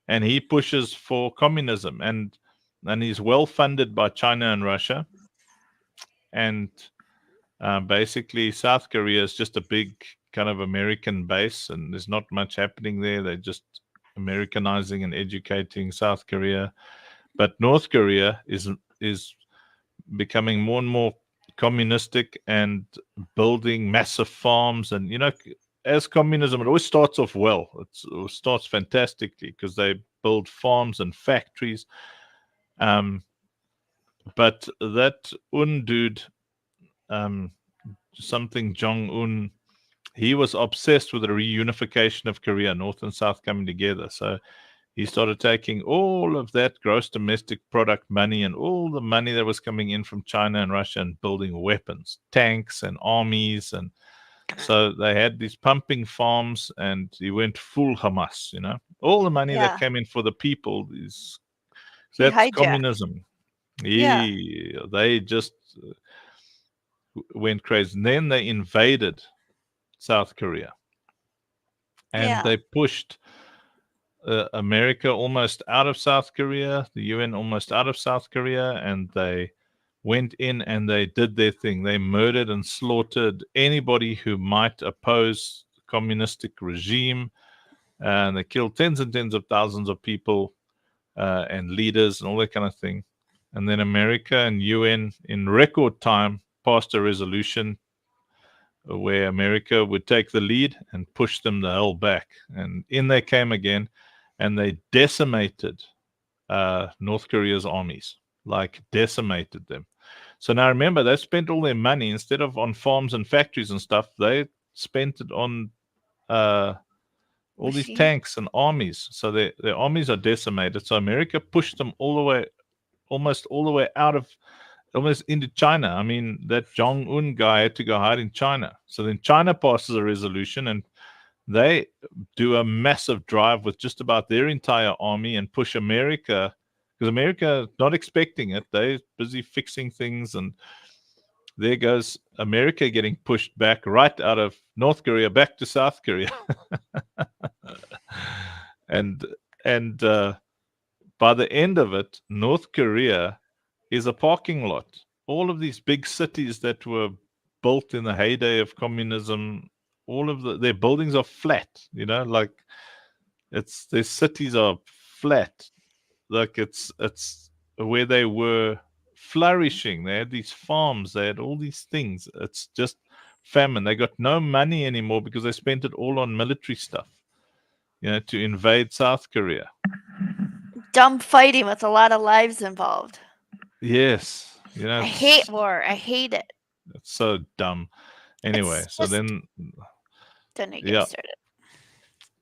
he pushes for communism, and he's well funded by China and Russia, and basically South Korea is just a big kind of American base, and there's not much happening there. They're just Americanizing and educating South Korea, but North Korea is becoming more and more communistic and building massive farms. And as communism, it always starts off well. It starts fantastically because they build farms and factories. But that Un dude, something Jong-un, he was obsessed with the reunification of Korea, North and South coming together. So he started taking all of that gross domestic product money and all the money that was coming in from China and Russia and building weapons, tanks and armies. And so they had these pumping farms, and he went full Hamas, all the money that came in for the people. That's hijacked. communism. They just went crazy. And then they invaded South Korea. And they pushed America almost out of South Korea, the UN almost out of South Korea, and they went in and they did their thing. They murdered and slaughtered anybody who might oppose the communistic regime, and they killed tens and tens of thousands of people and leaders and all that kind of thing. And then America and UN in record time passed a resolution where America would take the lead and push them the hell back. And in they came again, and they decimated North Korea's armies, like decimated them. So now remember, they spent all their money, instead of on farms and factories and stuff, they spent it on all these Machine. tanks and armies. So their armies are decimated. So America pushed them all the way, almost all the way out of, almost into China. I mean, that Jong-un guy had to go hide in China. So then China passes a resolution and they do a massive drive with just about their entire army and push America, because America not expecting it. They're busy fixing things, and there goes America getting pushed back right out of North Korea back to South Korea. and by the end of it, North Korea is a parking lot. All of these big cities that were built in the heyday of communism, all of their buildings are flat, like their cities are flat. Like it's where they were flourishing. They had these farms, they had all these things. It's just famine. They got no money anymore because they spent it all on military stuff, to invade South Korea. Dumb fighting with a lot of lives involved. Yes. I hate war. I hate it. It's so dumb. Anyway, so then it get started.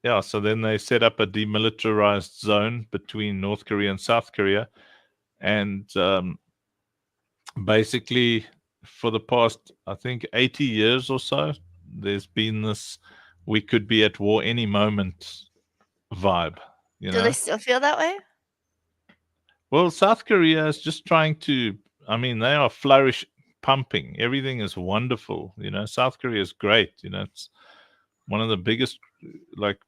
Yeah, so then they set up a demilitarized zone between North Korea and South Korea. And basically, for the past, I think, 80 years or so, there's been this we could be at war any moment vibe. Do they still feel that way? Well, South Korea is just trying to, they are pumping. Everything is wonderful. South Korea is great. It's one of the biggest,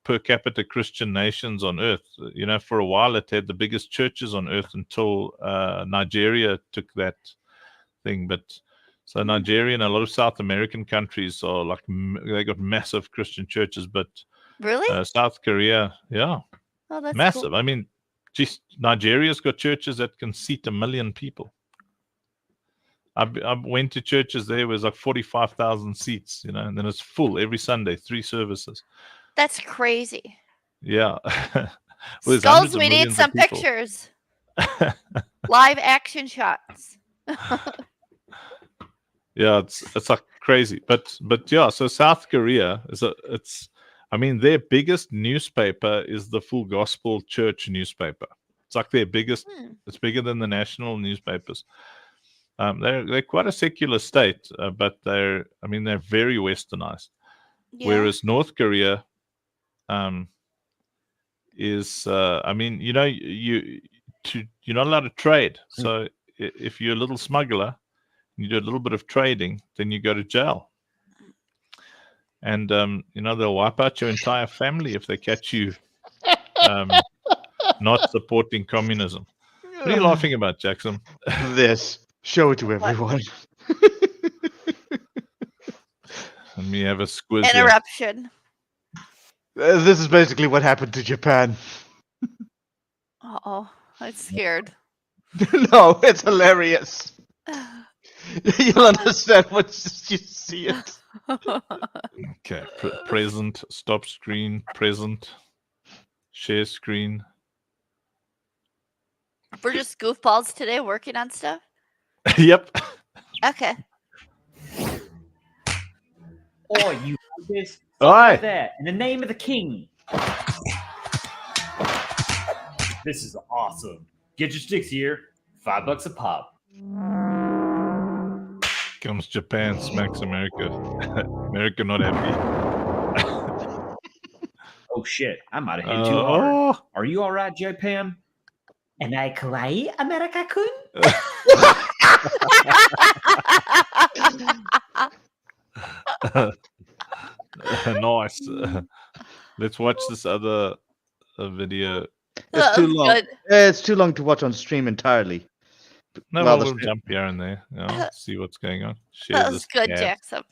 per capita Christian nations on earth. For a while it had the biggest churches on earth until Nigeria took that thing. But so Nigeria and a lot of South American countries are they got massive Christian churches. But really, South Korea, yeah, that's massive. Cool. Nigeria's got churches that can seat 1 million people. I went to churches there, was 45,000 seats, and then it's full every Sunday, 3 services. That's crazy. Yeah. Well, Skulls, we need some pictures. Live action shots. Yeah, it's crazy. But yeah, so South Korea their biggest newspaper is the Full Gospel Church newspaper. It's their biggest. It's bigger than the national newspapers. They're quite a secular state, but they're very westernized. Yeah. Whereas North Korea is you're not allowed to trade. So if you're a little smuggler, you do a little bit of trading, then you go to jail. And they'll wipe out your entire family if they catch you not supporting communism. What are you laughing about, Jackson? This. Show it to everyone. Let me have a squiz. Interruption. This is basically what happened to Japan. Uh-oh. I'm scared. No, it's hilarious. You'll understand once you see it. Okay. Present. Stop screen. Present. Share screen. We're just goofballs today working on stuff? Yep. Okay. Oh, you this like that in the name of the king. This is awesome. Get your sticks here. $5 a pop. Comes Japan, smacks America. America not happy. Oh shit! I might have hit too hard. Are you all right, Japan? Am I kawaii, America-kun? Nice. Let's watch this other a video. That too was long. good. It's too long to watch on stream entirely. No, Well, well, the we'll stream- jump here and there. You know, see what's going on. Share That was this good, tab. Jackson.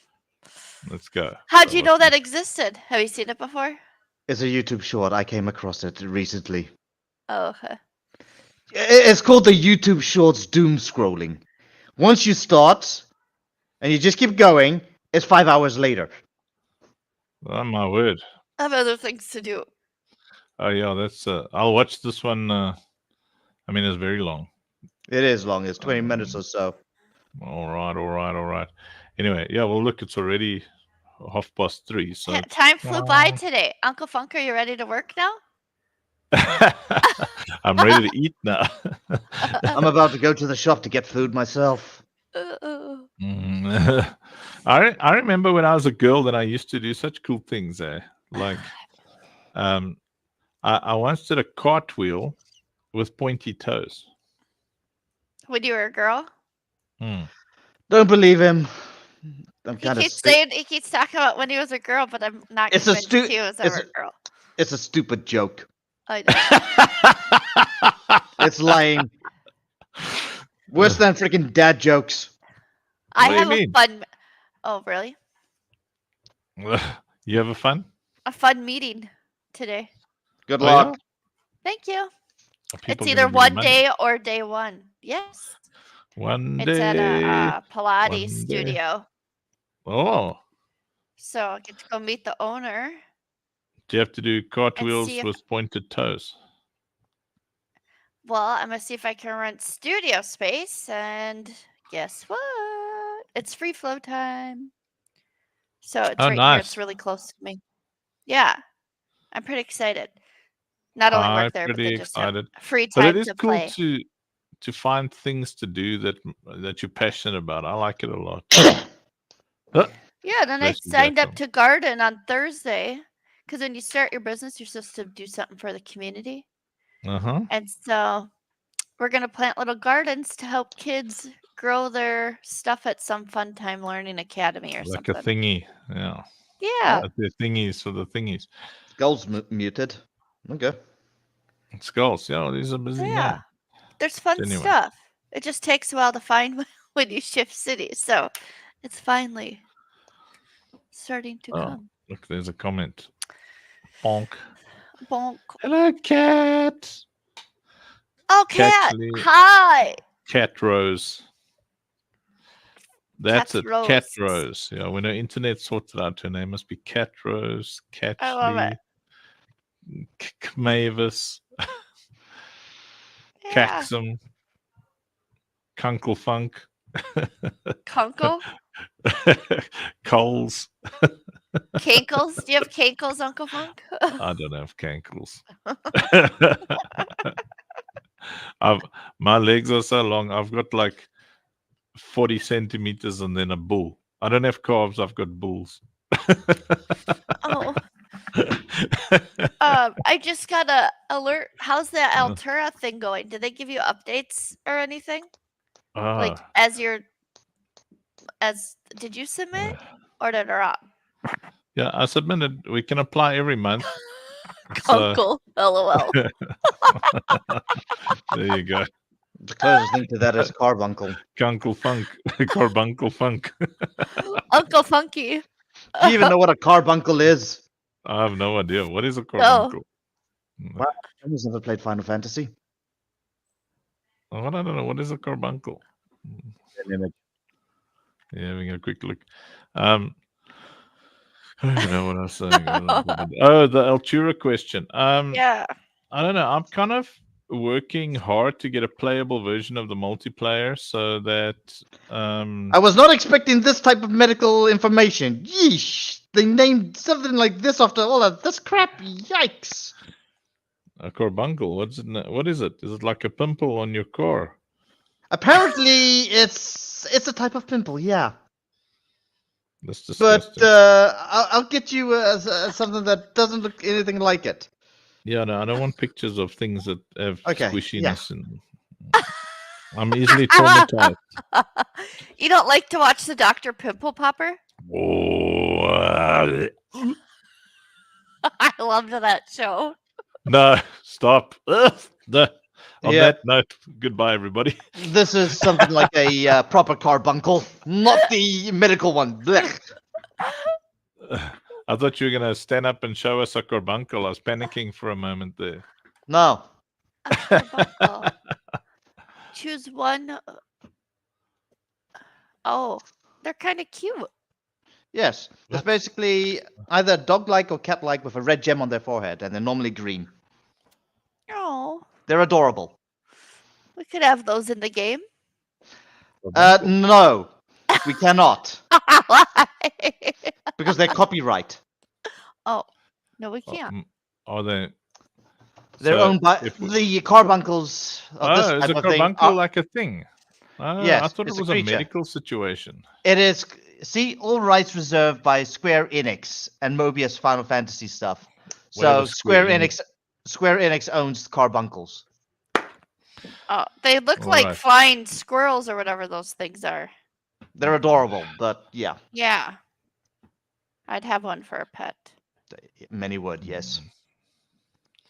Let's go. How'd So you know what's that existed? Have you seen it before? It's a YouTube short. I came across it recently. Oh, okay. It's called the YouTube Shorts doom scrolling. Once you start and you just keep going, it's 5 hours later. Oh my word! I have other things to do. Oh yeah, that's. I'll watch this one. I mean, it's very long. It is long. It's 20 minutes or so. All right. Anyway, yeah. Well, look, it's already 3:30. So it's- Time flew by today. Uncle Funk, are you ready to work now? I'm ready to eat now. I'm about to go to the shop to get food myself. Mm. I remember when I was a girl that I used to do such cool things there. Like, I once did a cartwheel with pointy toes. When you were a girl? Hmm. Don't believe him. I'm He kind of. keeps saying he keeps talking about when he was a girl, but I'm not It's a convinced he was ever a girl. It's a stupid joke. I know. It's lying. Worse than freaking dad jokes. I What do you have a mean? fun. Oh, really? You have a fun? A fun meeting today. Good Oh, luck. Thank you. Are people It's gonna either give you one money? day or day one. Yes. One It's day. at a Pilates one day. studio. Oh, So I get to go meet the owner. do you have to do cartwheels see if- with pointed toes? Well, I'm going to see if I can rent studio space. And guess what? It's free flow time. So it's Oh, right here. nice. It's really close to me. Yeah. I'm pretty excited. Not only I'm work there, but pretty they just have excited. free But time it is to cool play. to find things to do that you're passionate about. I like it a lot. Yeah, then I Bless you, signed up Jackson. to garden on Thursday because when you start your business, you're supposed to do something for the community. Uh-huh. And so we're going to plant little gardens to help kids grow their stuff at some fun time learning academy or Like something. a thingy. Yeah. Yeah. The thingies for the thingies. Skull's muted. Okay. Skulls. Yeah, he's a busy Yeah. man. There's fun Anyway. stuff. It just takes a while to find when you shift cities. So it's finally starting to Oh, come. look, there's a comment. Bonk. Bonk. Hello, cat. Oh, Cat. Catchley. Hi. Cat Rose. That's Cat it. Cat Rose. Rose. Yeah, when her internet sorts it out, her name must be Cat Rose, I love Catchley, it. Mavis, Yeah. Caxum, Kunkle Funk, Kunkle? Coles. Cankles? Do you have cankles, Uncle Funk? I don't have cankles. My legs are so long. I've got like 40 centimeters and then a bull. I don't have calves. I've got bulls. Oh. I just got a alert. How's the Altura thing going? Did they give you updates or anything? Like did you submit or did Rob? Yeah, I submitted. We can apply every month. So, Uncle, LOL. there you go. The closest thing to that is Carbuncle. Gunkle Funk. Carbuncle Funk. Uncle Funky. Do you even know what a carbuncle is? I have no idea. What is a carbuncle? I've just never played Final Fantasy. Oh, I don't know. What is a carbuncle? Yeah, having a quick look. I don't know what I was saying. Oh, the Altura question. Yeah. I don't know. I'm kind of working hard to get a playable version of the multiplayer so that I was not expecting this type of medical information. Yeesh! They named something like this after all of this crap. Yikes! a carbuncle. What is it? Is it like a pimple on your car? Apparently, it's a type of pimple. Yeah, That's but disgusting. I'll get you something that doesn't look anything like it. Yeah, no, I don't want pictures of things that have Okay, squishiness and I'm easily traumatized. You don't like to watch the Dr. Pimple Popper? Oh, I loved that show. No, stop. No. On Yeah. that note, goodbye, everybody. This is something like a proper carbuncle, not the medical one. Blech. I thought you were going to stand up and show us a carbuncle. I was panicking for a moment there. No. A carbuncle. Choose one. Oh, they're kind of cute. Yes. It's What? basically either dog-like or cat-like with a red gem on their forehead, and they're normally green. Oh, They're adorable. we could have those in the game. No, we cannot Why? because they're copyright. Oh, no, we can't. Are they? They're So owned by if we- the carbuncles of this Oh, is type a of thing. carbuncle like a thing? Oh, Yes, I thought it it's a was a creature. medical situation. It is. See, all rights reserved by Square Enix and Mobius Final Fantasy stuff. So Whatever Square Square Enix, Square Enix owns carbuncles. Oh, they look like Alright. flying squirrels or whatever those things are. They're adorable, but yeah, Yeah. I'd have one for a pet. many would. Yes.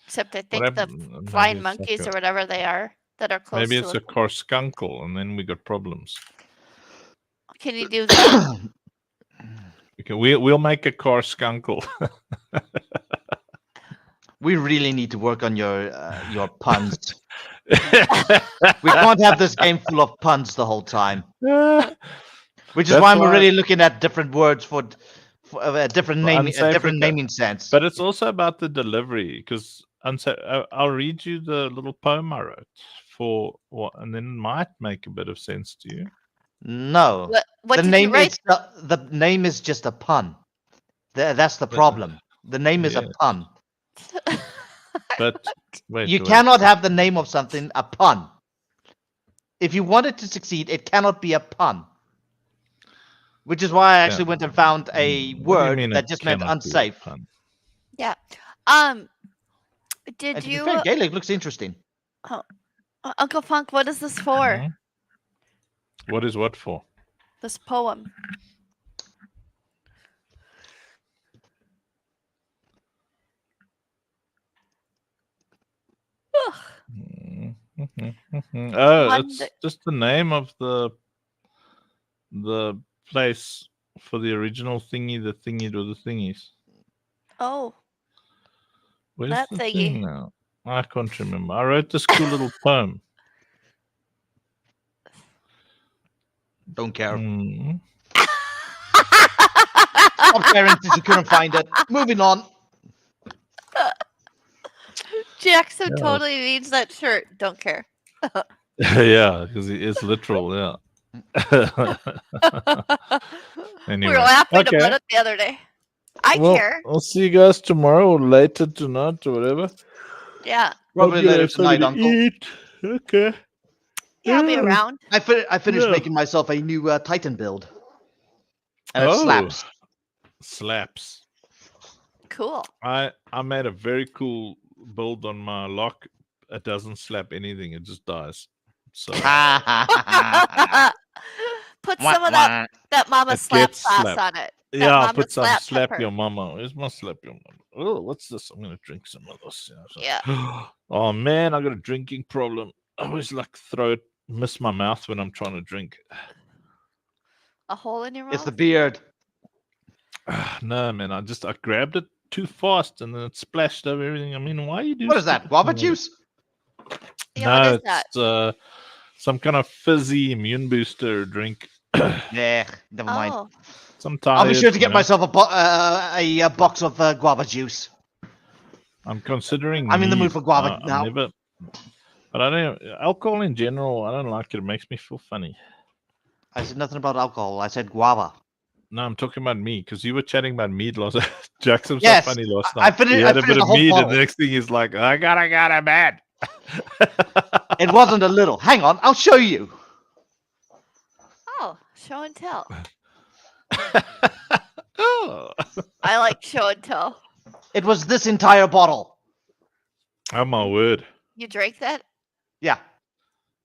Except I think Whatever- the maybe flying it's monkeys like or whatever they are that are close Maybe to it's it. a carskunkle, and then we got problems. Can you do that? Okay, we'll make a carskunkle. We really need to work on your puns. We can't have this game full of puns the whole time. Which is That's why I'm why- already looking at different words for a different naming, a Unsafe different Africa. naming sense. But it's also about the delivery, because I'll read you the little poem I wrote for what, and then it might make a bit of sense to you. No, What the did name you write? is the name is just a pun. That's the problem. The name is a Yeah. pun. But wait, You wait. cannot have the name of something a pun. If you want it to succeed, it cannot be a pun. Which is why I actually went and found a What do you word mean that it just meant cannot be a unsafe. pun? Yeah. Did And to be you, fair, Gaelic looks interesting. Uncle Funk? What is this for? Mhm. What is what for? This poem. Ugh. Oh, One it's that- just the name of the place for the original thingy, the thingy to the thingies. Oh, Where's That the thingy. thing now? I can't remember. I wrote this cool little poem. Don't care. Mm. Stop caring since you couldn't find it. Moving on. Jackson Yeah. totally needs that shirt. Don't care. Yeah, because it is literal. Yeah. We Anyway, were laughing okay. about it the other day. I Well, care. I'll see you guys tomorrow or later tonight or whatever. Yeah. Probably I'm gonna later have something tonight, to Uncle. eat. Okay. Yeah, I'll be Yeah. around. I finished Yeah. making myself a new Titan build. And it Oh. slaps. Slaps. Cool. I made a very cool build on my lock. It doesn't slap anything. It just dies. So Put some of that mama It slap gets sauce slapped. on it. That yeah, I'll mama put some slap pepper. your mama. Where's my slap your mama? Oh, what's this? I'm gonna drink some of this. Yeah. Oh man, I got a drinking problem. I always like miss my mouth when I'm trying to drink. A hole in your mouth. It's the beard. No, man, I grabbed it too fast and then it splashed over everything. I mean, why you do? What is that? stupid Guava things like juice? Yeah, no, what is that? it's some kind of fizzy immune booster drink. Yeah, never mind. Oh, Sometimes I'll be sure to get myself a box of guava juice. I'm considering. I'm in the mood mead. for guava I'm now. But I don't. Alcohol in general, I don't like it. It makes me feel funny. I said nothing about alcohol. I said guava. No, I'm talking about mead because you were chatting about mead last. Jackson was Yes, so funny last I night. finished- He I had a finished bit the of whole mead, and bottle. the next thing he's like, "I got a bad." It wasn't a little. Hang on, I'll show you. oh, show and tell. Oh. I like show and tell. It was this entire bottle. Oh my word! You drank that? Yeah.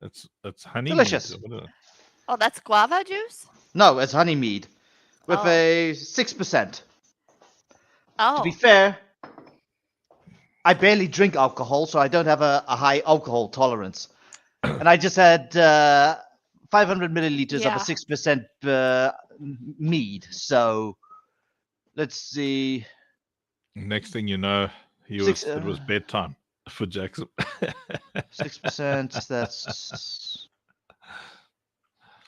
It's honey. Delicious. mead, what is it? Oh, that's guava juice. No, it's honey mead with Oh. a 6%. Oh, To be fair, I barely drink alcohol, so I don't have a high alcohol tolerance. And I just had 500 milliliters of Yeah. a 6% mead. So let's see. Next thing you know, it was bedtime for Jackson. 6%. That's.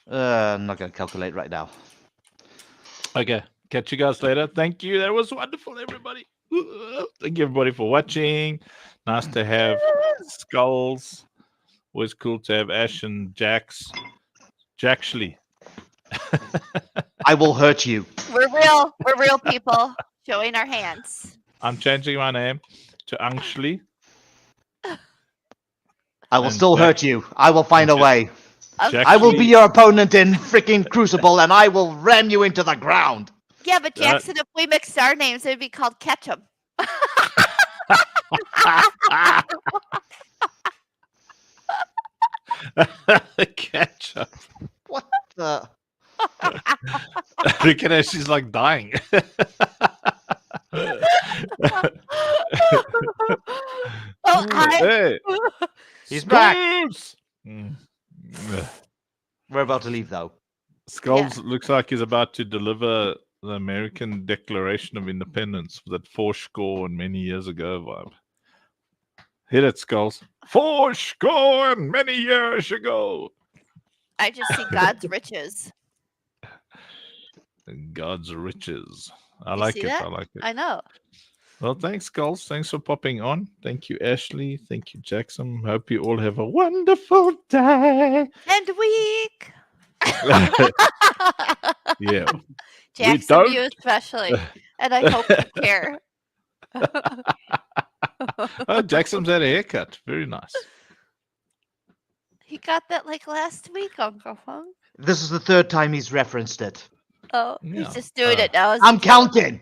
I'm not going to calculate right now. Okay. Catch you guys later. Thank you. That was wonderful, everybody. Thank you, everybody, for watching. Nice to have Skulls. Always cool to have Ash and Jacksley. I will hurt you. We're real people showing our hands. I'm changing my name to Angsley. I will And still hurt you. I will find a Jack- way. Jack- I will be your opponent in freaking Crucible, and I will ram you into the ground. Yeah, but Jackson, if we mixed our names, it'd be called Ketchup. Ketchup. What the? Look at her. She's like dying. Hey, He's back. Skulls! Mm. We're about to leave, though. Skulls looks like he's about to deliver the American Declaration of Independence with that fourscore and many years ago vibe. Hit it, Skulls. Fourscore and many years ago. I just see God's riches. God's riches. I You like see it. that? I like it. I know. Well, thanks, Skulls. Thanks for popping on. Thank you, Ashley. Thank you, Jackson. Hope you all have a wonderful day. And week. Yeah. Jackson, don't- you especially. And I hope you care. Oh, Jackson's had a haircut. Very nice. He got that like last week, Uncle Fung. This is the third time he's referenced it. Oh, Yeah. he's just doing it now. as a I'm joke. counting.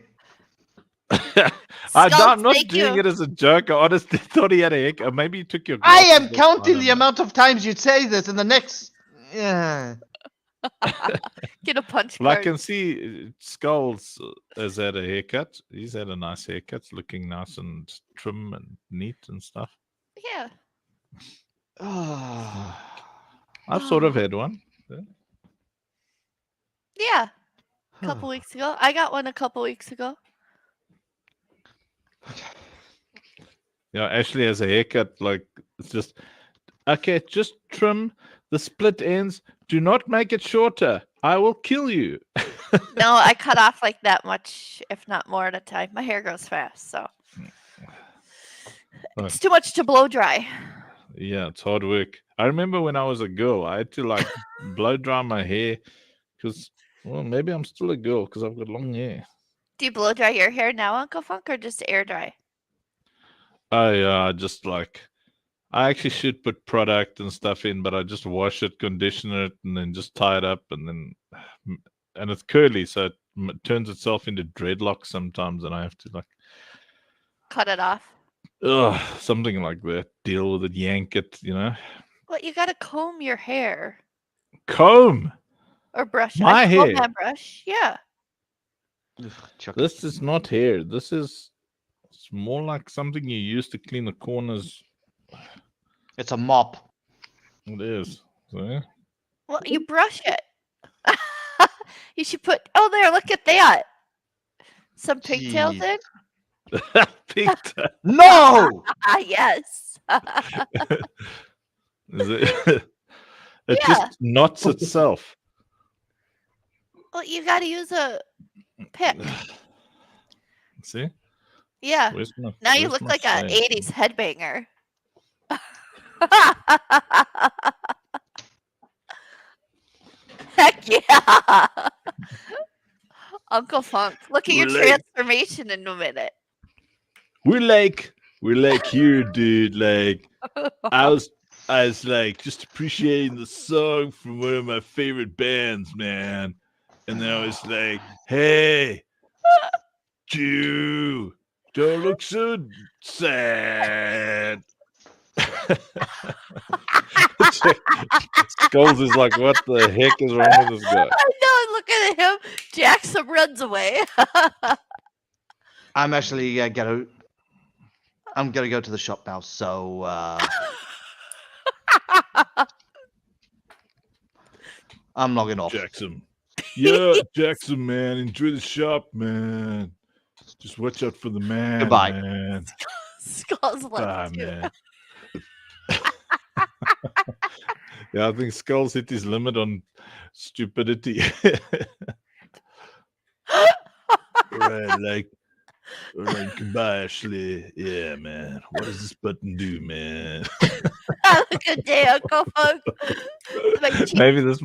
I'm Skulls, not thank doing you. it as a joke. I honestly thought he had a haircut. Maybe he took your I glasses am off. counting don't the know. amount of times you say this in the next. Yeah. Get a punch Well, I card. can see Skulls has had a haircut. He's had a nice haircut. It's looking nice and trim and neat and stuff. Yeah. I've sort of had one. Yeah. A couple weeks ago. I got one a couple weeks ago. Yeah, Ashley has a haircut. Like, it's just, okay, just trim the split ends. Do not make it shorter. I will kill you. No, I cut off like that much, if not more at a time. My hair grows fast, so Oh. it's too much to blow dry. Yeah, it's hard work. I remember when I was a girl, I had to like blow dry my hair because, well, maybe I'm still a girl because I've got long hair. Do you blow dry your hair now, Uncle Funk, or just air dry? I just like, I actually should put product and stuff in, but I just wash it, condition it, and then just tie it up, and then, and it's curly, so it turns itself into dreadlocks sometimes, and I have to like, Cut it off. something like that. Deal with it, yank it, you know. Well, you gotta comb your hair Comb. or brush. My I comb hair? my brush. Yeah. This is not hair. This is, it's more like something you use to clean the corners. It's a mop. It is. So, Well, you brush it. You should put. Oh, there! Look at that. Some pigtails Jeez. in. pigtail. No! Ah, yes. Is it? It Yeah. just knots itself. Well, you gotta use a pick. See? Yeah. Where's my, Now you where's look my like an shade? 80s headbanger. Heck yeah. Uncle Funk. Look at your We're like- transformation in a minute. We're like here, dude. Like I was like just appreciating the song from one of my favorite bands, man. And then I was like, hey, Jew, don't look so sad. Skulls is like, what the heck is wrong with this guy? I know. Look at him. Jackson runs away. I'm actually gonna. I'm gonna go to the shop now. So I'm logging off. Jackson. Yeah, Jackson, man. Enjoy the shop, man. Just watch out for the man, Goodbye. man. Skulls Bye, left too. man. Yeah, I think Skull's hit his limit on stupidity. Right, like, goodbye, Ashley. Yeah, man. What does this button do, man? Have a good day, Uncle Fug. Maybe this